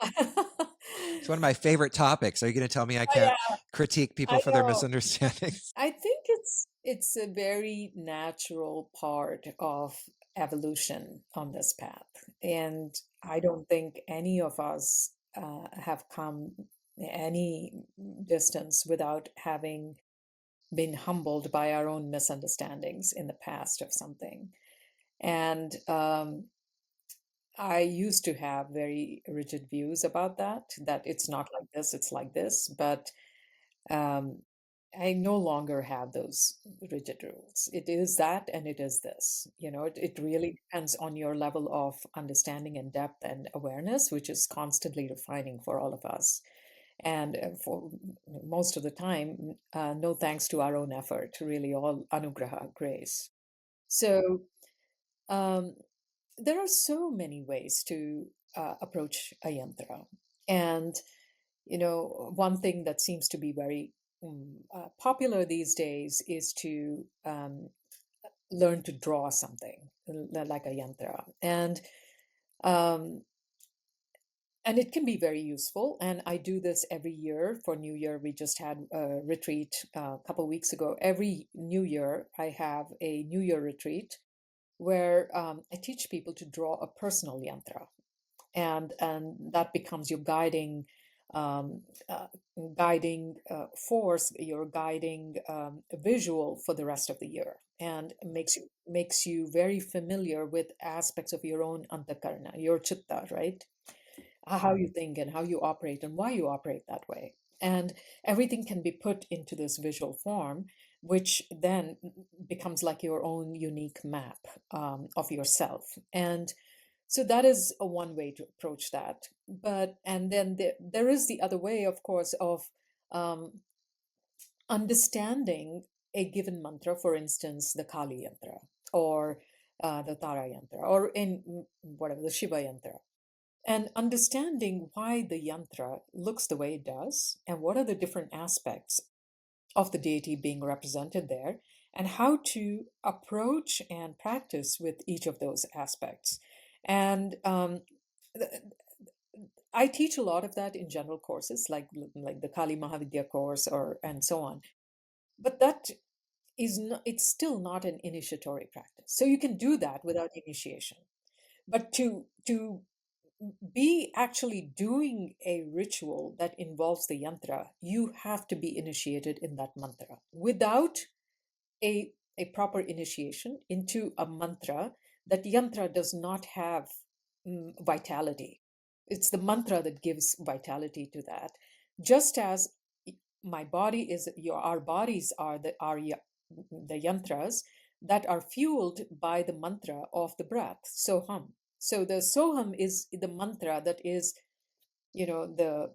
It's one of my favorite topics. Are you going to tell me I can't Yeah, critique people I for their know. misunderstandings? I think it's a very natural part of evolution on this path, and I don't think any of us have come any distance without having been humbled by our own misunderstandings in the past of something. And I used to have very rigid views about that it's not like this, it's like this. But um, I no longer have those rigid rules. It is that and it is this. It really depends on your level of understanding and depth and awareness, which is constantly refining for all of us. And for most of the time, no thanks to our own effort, really all anugraha, grace. So, um, there are so many ways to approach a yantra. And, one thing that seems to be very popular these days is to learn to draw something like a yantra. Um, and it can be very useful. And I do this every year for New Year. We just had a retreat a couple of weeks ago. Every New Year, I have a New Year retreat where I teach people to draw a personal yantra, and that becomes your um, uh, guiding force, your guiding visual for the rest of the year, and makes you very familiar with aspects of your own antakarna, your chitta, right? How you think and how you operate and why you operate that way. And everything can be put into this visual form, which then becomes like your own unique map of yourself. And so that is a one way to approach that. And then there is the other way, of course, of um, understanding a given mantra, for instance, the Kali Yantra or the Tara Yantra or in whatever, the Shiva Yantra, and understanding why the yantra looks the way it does and what are the different aspects of the deity being represented there, and how to approach and practice with each of those aspects. And th- I teach a lot of that in general courses like the Kali Mahavidya course or and so on. But that it's still not an initiatory practice. So you can do that without initiation. But to be actually doing a ritual that involves the yantra, you have to be initiated in that mantra. Without a proper initiation into a mantra, that yantra does not have vitality. It's the mantra that gives vitality to that. Just as my body is our bodies are the yantras that are fueled by the mantra of the breath, soham. So the soham is the mantra that is, the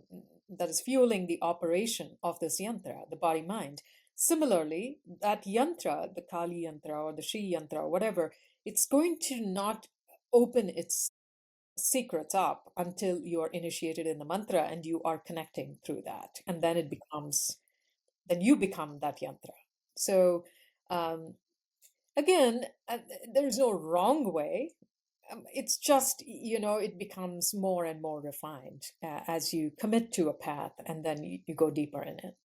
that is fueling the operation of this yantra, the body mind. Similarly, that yantra, the Kali yantra or the Shri Yantra or whatever, it's going to not open its secrets up until you are initiated in the mantra and you are connecting through that. And then then you become that yantra. So, um, again, there's no wrong way. It's just, it becomes more and more refined as you commit to a path and then you go deeper in it.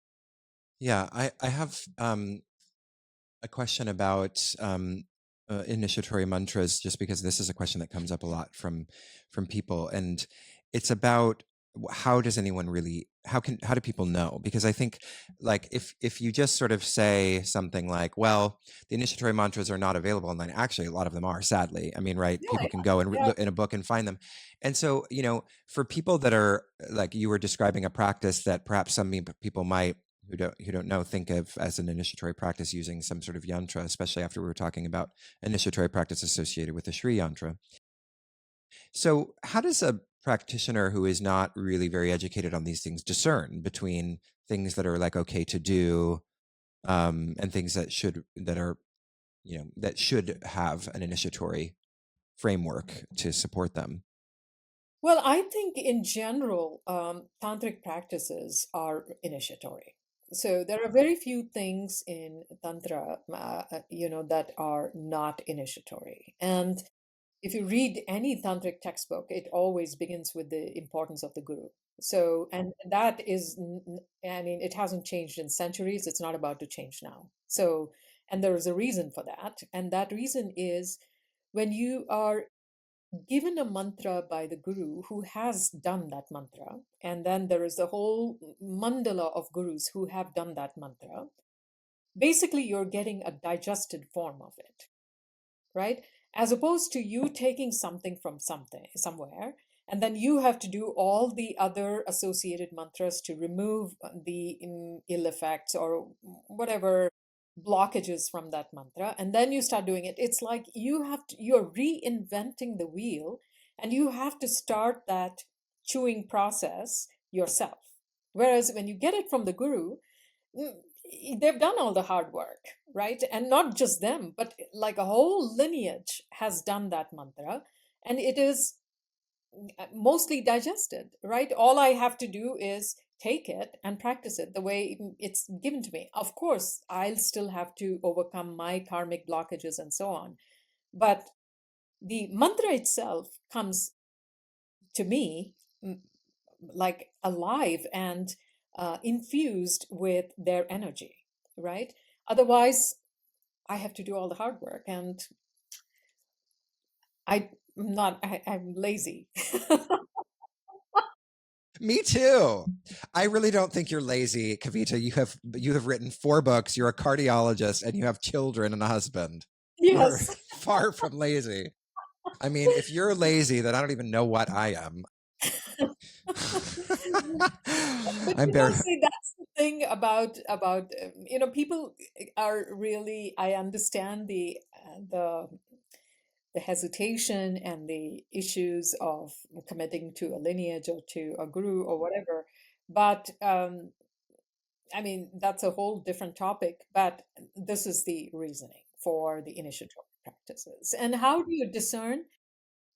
Yeah, I have a question about initiatory mantras, just because this is a question that comes up a lot from people, and it's about how does anyone really how do people know? Because I think, like, if you just sort of say something like, well, the initiatory mantras are not available online, actually a lot of them are, sadly. I mean, right, Yeah, people can go and yeah. in a book and find them. And so, for people that are, like, you were describing a practice that perhaps some people might, who don't know, think of as an initiatory practice using some sort of yantra, especially after we were talking about initiatory practice associated with the Sri Yantra. So how does a practitioner who is not really very educated on these things discern between things that are, like, okay to do, and things that are, that should have an initiatory framework to support them? Well, I think in general, tantric practices are initiatory. So there are very few things in tantra, that are not initiatory. And if you read any tantric textbook, it always begins with the importance of the guru. So, and that is, I mean, it hasn't changed in centuries. It's not about to change now. So, and there is a reason for that. And that reason is when you are given a mantra by the guru who has done that mantra, and then there is the whole mandala of gurus who have done that mantra, basically you're getting a digested form of it, right? As opposed to you taking something from somewhere, and then you have to do all the other associated mantras to remove the ill effects or whatever blockages from that mantra, and then you start doing it. It's like you're reinventing the wheel, and you have to start that chewing process yourself. Whereas when you get it from the guru, mm, they've done all the hard work, right? And not just them, but like a whole lineage has done that mantra, and it is mostly digested, right? All I have to do is take it and practice it the way it's given to me. Of course, I'll still have to overcome my karmic blockages and so on, but the mantra itself comes to me like alive and infused with their energy, right? Otherwise, I have to do all the hard work, and I'm lazy. Me too. I really don't think you're lazy, Kavita. You have written 4 books. You're a cardiologist, and you have children and a husband. You are Yes. far from lazy. I mean, if you're lazy, then I don't even know what I am. But I'm very. see, that's the thing about people are really. I understand the hesitation and the issues of committing to a lineage or to a guru or whatever, but I mean that's a whole different topic. But this is the reasoning for the initiatory practices. And how do you discern?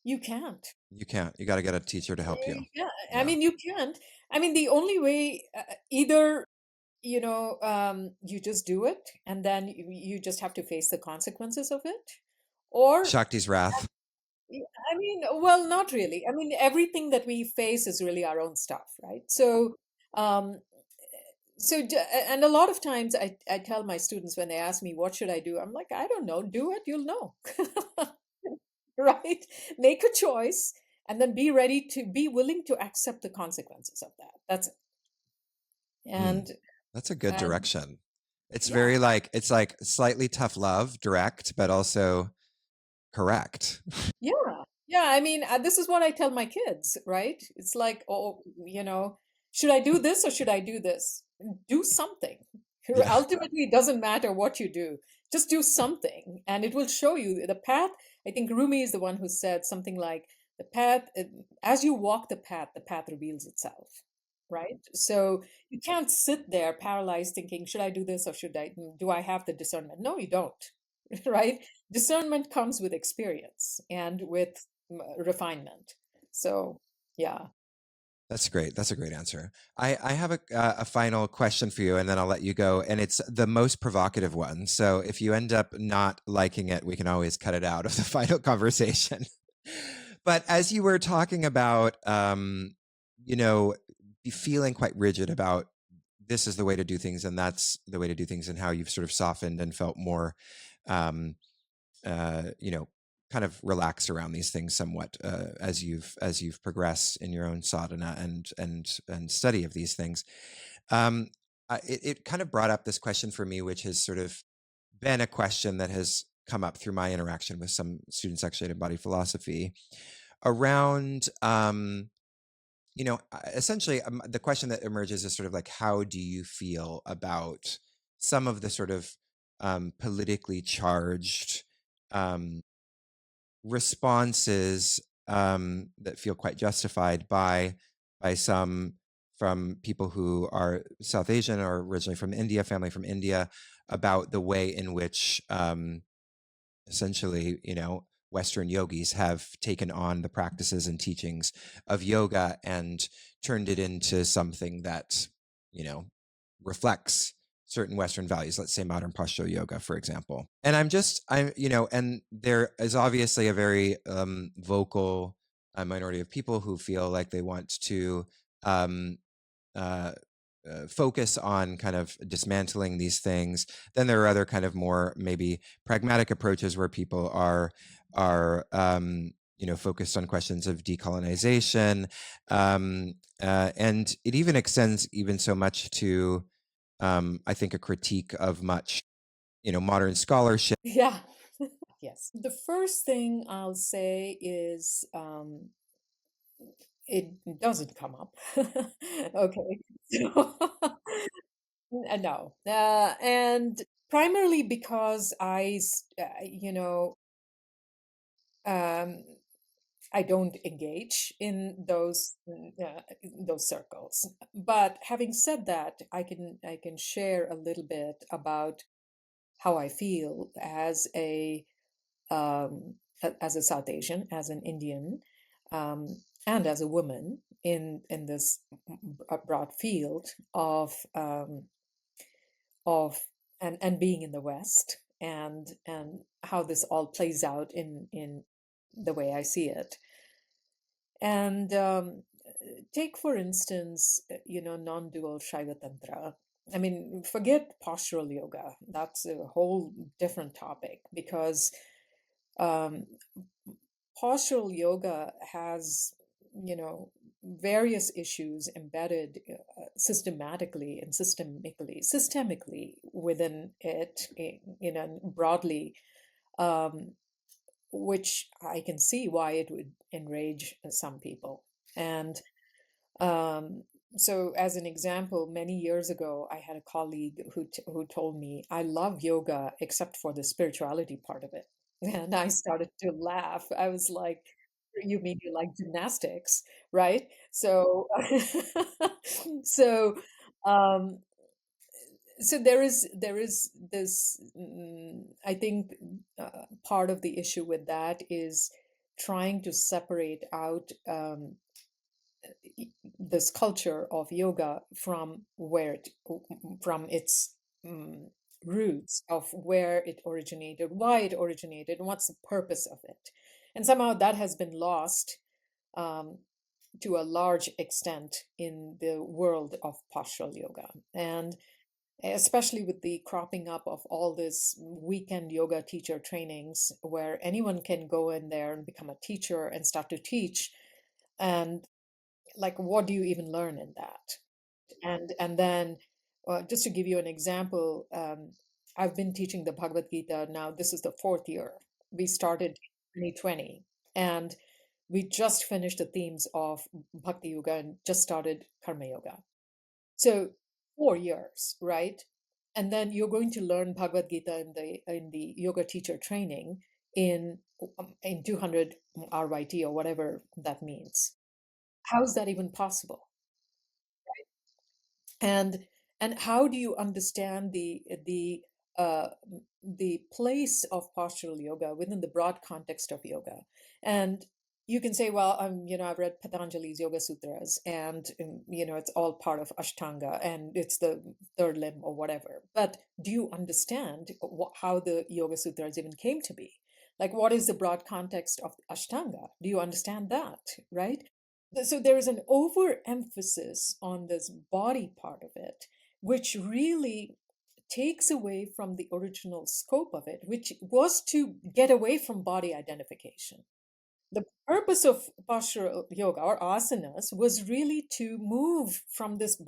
You can't. You can't. You got to get a teacher to help you. Yeah, I Yeah. mean, you can't. I mean, the only way, either, you just do it and then you just have to face the consequences of it. Or, Shakti's wrath. I mean, well, not really. I mean, everything that we face is really our own stuff, right? Um, And a lot of times I tell my students when they ask me, what should I do? I'm like, I don't know. Do it, you'll know. Right? Make a choice and then be ready to be willing to accept the consequences of that. That's it. Mm, And that's a good and direction. It's very yeah, like, it's like slightly tough love, direct, but also correct. yeah, yeah. I mean, this is what I tell my kids, right? It's like, oh, should I do this or should I do this? Do something. Yeah. Ultimately, it doesn't matter what you do. Just do something, and it will show you the path. I think Rumi is the one who said something like, "The path, as you walk the path reveals itself." Right? So you can't sit there paralyzed thinking, should I do this or do I have the discernment? No, you don't. Right? Discernment comes with experience and with refinement. So, yeah. That's great. That's a great answer. I have a final question for you, and then I'll let you go. And it's the most provocative one. So if you end up not liking it, we can always cut it out of the final conversation. But as you were talking about, you know, feeling quite rigid about this is the way to do things, and that's the way to do things, and how you've sort of softened and felt more, um, you know, kind of relax around these things somewhat as you've progressed in your own sadhana and study of these things. Um, it kind of brought up this question for me, which has sort of been a question that has come up through my interaction with some students actually at Embodied Philosophy around essentially the question that emerges is sort of like, how do you feel about some of the sort of politically charged responses that feel quite justified by some from people who are South Asian or originally from India, family from India, about the way in which essentially, Western yogis have taken on the practices and teachings of yoga and turned it into something that, you know, reflects certain Western values, let's say modern postural yoga, for example. And and there is obviously a very vocal minority of people who feel like they want to um, uh, focus on kind of dismantling these things. Then there are other kind of more maybe pragmatic approaches where people are focused on questions of decolonization, and it even extends even so much to I think a critique of much modern scholarship. Yeah. Yes. The first thing I'll say is it doesn't come up. Okay. So, no. And primarily because um, I don't engage in those circles. But having said that, I can share a little bit about how I feel as a South Asian, as an Indian, um, and as a woman in this broad field of and being in the West, and how this all plays out in the way I see it. And take, for instance, non-dual Shaiva Tantra. I mean, forget postural yoga. That's a whole different topic because um, postural yoga has, various issues embedded systematically and systemically within it, broadly, um, which I can see why it would enrage some people. And um, so, as an example, many years ago, I had a colleague who told me, "I love yoga except for the spirituality part of it," and I started to laugh. I was like, "You mean you like gymnastics, right?" So, so, um, so there is this. I think part of the issue with that is trying to separate out. This culture of yoga from its um, roots of where it originated, why it originated, and what's the purpose of it. And somehow that has been lost um, to a large extent in the world of postural yoga. And especially with the cropping up of all this weekend yoga teacher trainings where anyone can go in there and become a teacher and start to teach. And like, what do you even learn in that? And then, just to give you an example, I've been teaching the Bhagavad Gita now. This is the fourth year. We started in 2020, and we just finished the themes of Bhakti Yoga and just started Karma Yoga. So 4 years, right? And then you're going to learn Bhagavad Gita in the yoga teacher training in 200 RYT or whatever that means. How is that even possible? and and how do you understand uh, the place of postural yoga within the broad context of yoga? And you can say, well, I've read Patanjali's Yoga Sutras, and it's all part of Ashtanga, and it's the third limb or whatever. But do you understand how the Yoga Sutras even came to be? Like, what is the broad context of Ashtanga? Do you understand that, right? So there is an overemphasis on this body part of it, which really takes away from the original scope of it, which was to get away from body identification. The purpose of postural yoga or asanas was really to move from this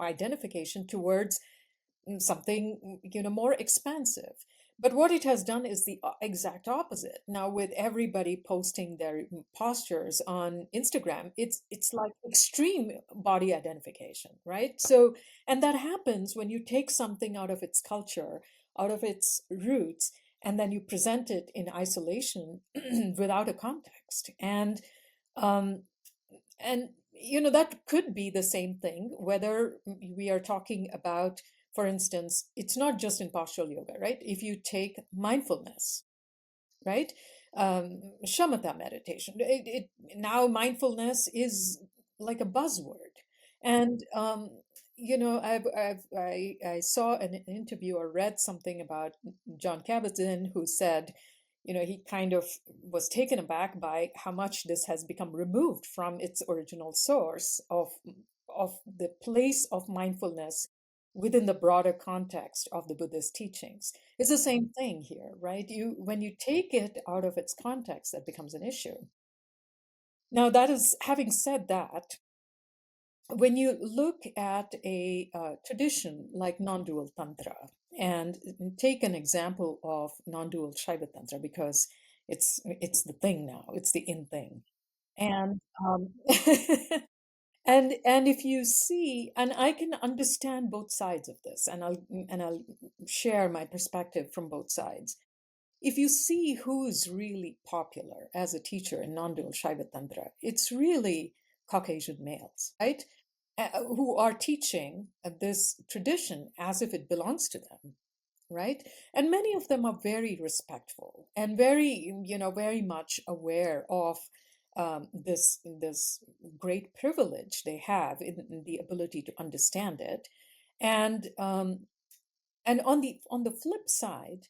identification towards something more expansive. But what it has done is the exact opposite. Now, with everybody posting their postures on Instagram, it's like extreme body identification, right? So, and that happens when you take something out of its culture, out of its roots, and then you present it in isolation without a context. Um, and that could be the same thing, whether we are talking about, for instance, it's not just in postural yoga, right? If you take mindfulness, right? Shamatha meditation, now mindfulness is like a buzzword. And I saw an interview or read something about John Kabat-Zinn, who said, he kind of was taken aback by how much this has become removed from its original source of the place of mindfulness within the broader context of the Buddhist teachings. It's the same thing here, right? When you take it out of its context, that becomes an issue. Now, that is, having said that, when you look at a tradition like non-dual tantra, and take an example of non-dual Shaiva tantra, because it's the thing now, it's the in thing, and and if you see, and I can understand both sides of this, and I'll share my perspective from both sides. If you see who's really popular as a teacher in non-dual Shaiva tantra, it's really Caucasian males, right? Who are teaching this tradition as if it belongs to them, right? And many of them are very respectful and very much aware of this great privilege they have in the ability to understand it. And on the flip side,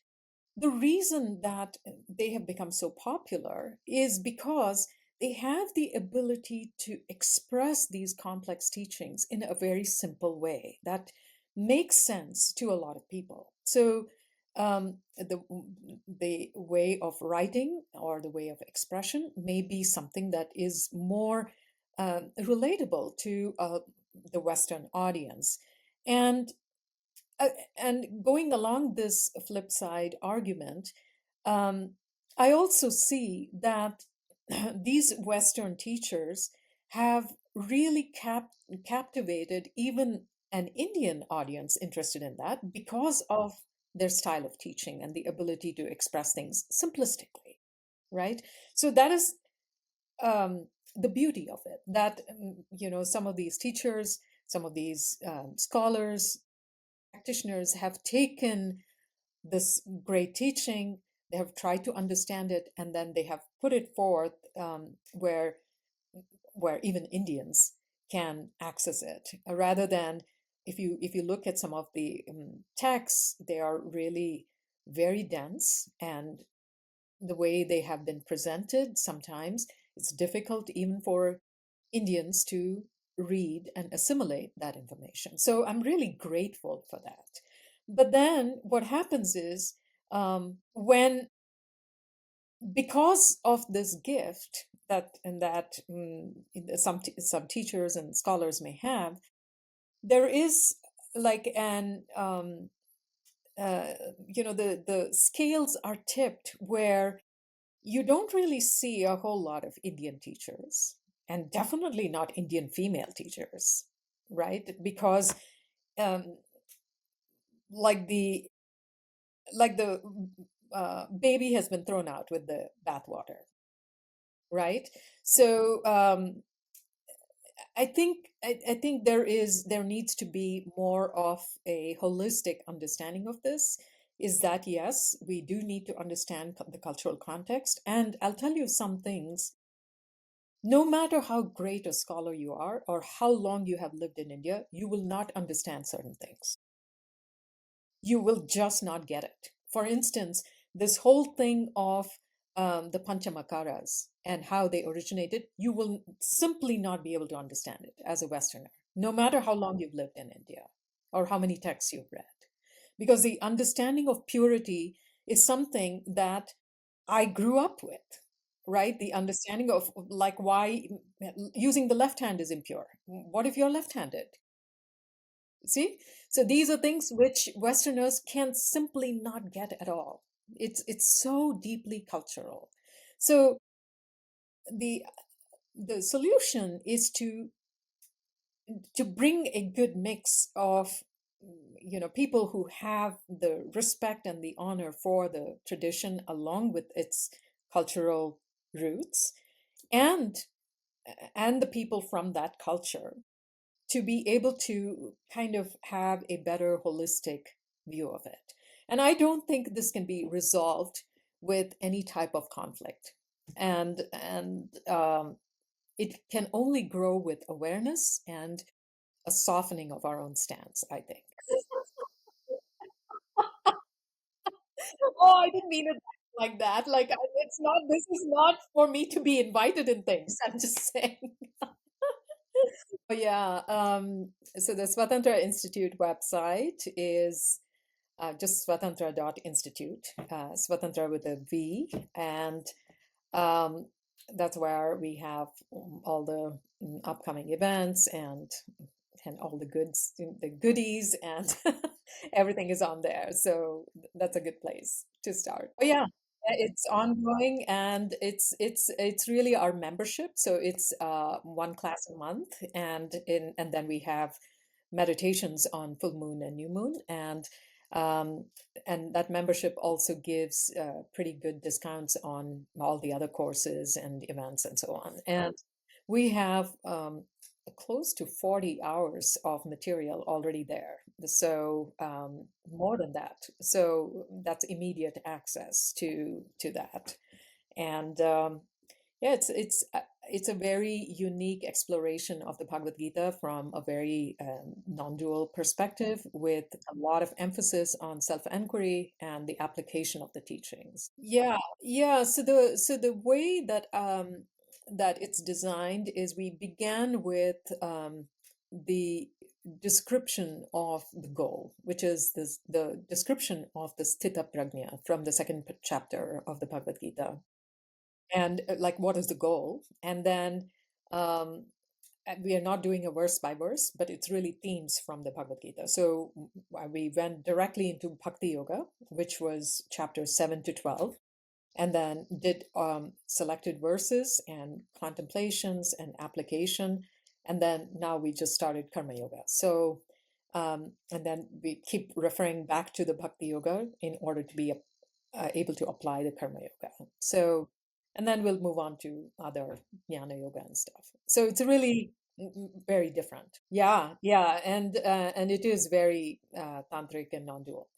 the reason that they have become so popular is because they have the ability to express these complex teachings in a very simple way that makes sense to a lot of people. So the way of writing or the way of expression may be something that is more relatable to the Western audience. And uh, and going along this flip side argument, um, I also see that these Western teachers have really captivated even an Indian audience interested in that because of their style of teaching and the ability to express things simplistically, right? So that is the beauty of it, that some of these teachers, some of these scholars, practitioners have taken this great teaching, they have tried to understand it, and then they have put it forth where even Indians can access it, rather than, if you look at some of the texts, they are really very dense, and the way they have been presented sometimes it's difficult even for Indians to read and assimilate that information. So I'm really grateful for that. But then what happens is when because of this gift that some teachers and scholars may have, there is like an uh, the scales are tipped where you don't really see a whole lot of Indian teachers, and definitely not Indian female teachers, right? Because um, like the baby has been thrown out with the bathwater, right? So I think there needs to be more of a holistic understanding of this. Is that yes, we do need to understand the cultural context, and I'll tell you some things. No matter how great a scholar you are or how long you have lived in India, you will not understand certain things. You will just not get it. For instance, this whole thing of the Panchamakaras and how they originated, you will simply not be able to understand it as a Westerner, no matter how long you've lived in India or how many texts you've read. Because the understanding of purity is something that I grew up with, right? The understanding of like why using the left hand is impure. What if you're left-handed? See? So these are things which Westerners can simply not get at all. It's so deeply cultural. So the the solution is to bring a good mix of people who have the respect and the honor for the tradition along with its cultural roots, and the people from that culture to be able to kind of have a better holistic view of it. And I don't think this can be resolved with any type of conflict. And it can only grow with awareness and a softening of our own stance, I think. Oh, I didn't mean it like that. Like, it's not, this is not for me to be invited in things. I'm just saying. Oh, yeah. So the Swatantra Institute website is just swatantra.institute, Swatantra with a V. And um, that's where we have all the upcoming events and all the goodies, and everything is on there. So that's a good place to start. Oh yeah, it's ongoing, and it's really our membership. So it's one class a month, and then we have meditations on full moon and new moon, um, and that membership also gives pretty good discounts on all the other courses and events and so on. And we have close to 40 hours of material already there. So more than that. So that's immediate access to that. And yeah, it's a very unique exploration of the Bhagavad Gita from a very non-dual perspective, with a lot of emphasis on self-inquiry and the application of the teachings. Yeah, yeah. So the way that it's designed is we began with the description of the goal, which is the description of the Sthita Prajna from the second chapter of the Bhagavad Gita, and like what is the goal, and then um, we are not doing a verse by verse, but it's really themes from the Bhagavad Gita. So we went directly into Bhakti Yoga, which was chapters 7 to 12, and then did selected verses and contemplations and application. And then now we just started Karma Yoga. So, and then we keep referring back to the Bhakti Yoga in order to be able to apply the Karma Yoga. So, and then we'll move on to other Jnana Yoga and stuff. So it's really very different. Yeah, yeah, and it is very tantric and non-dual.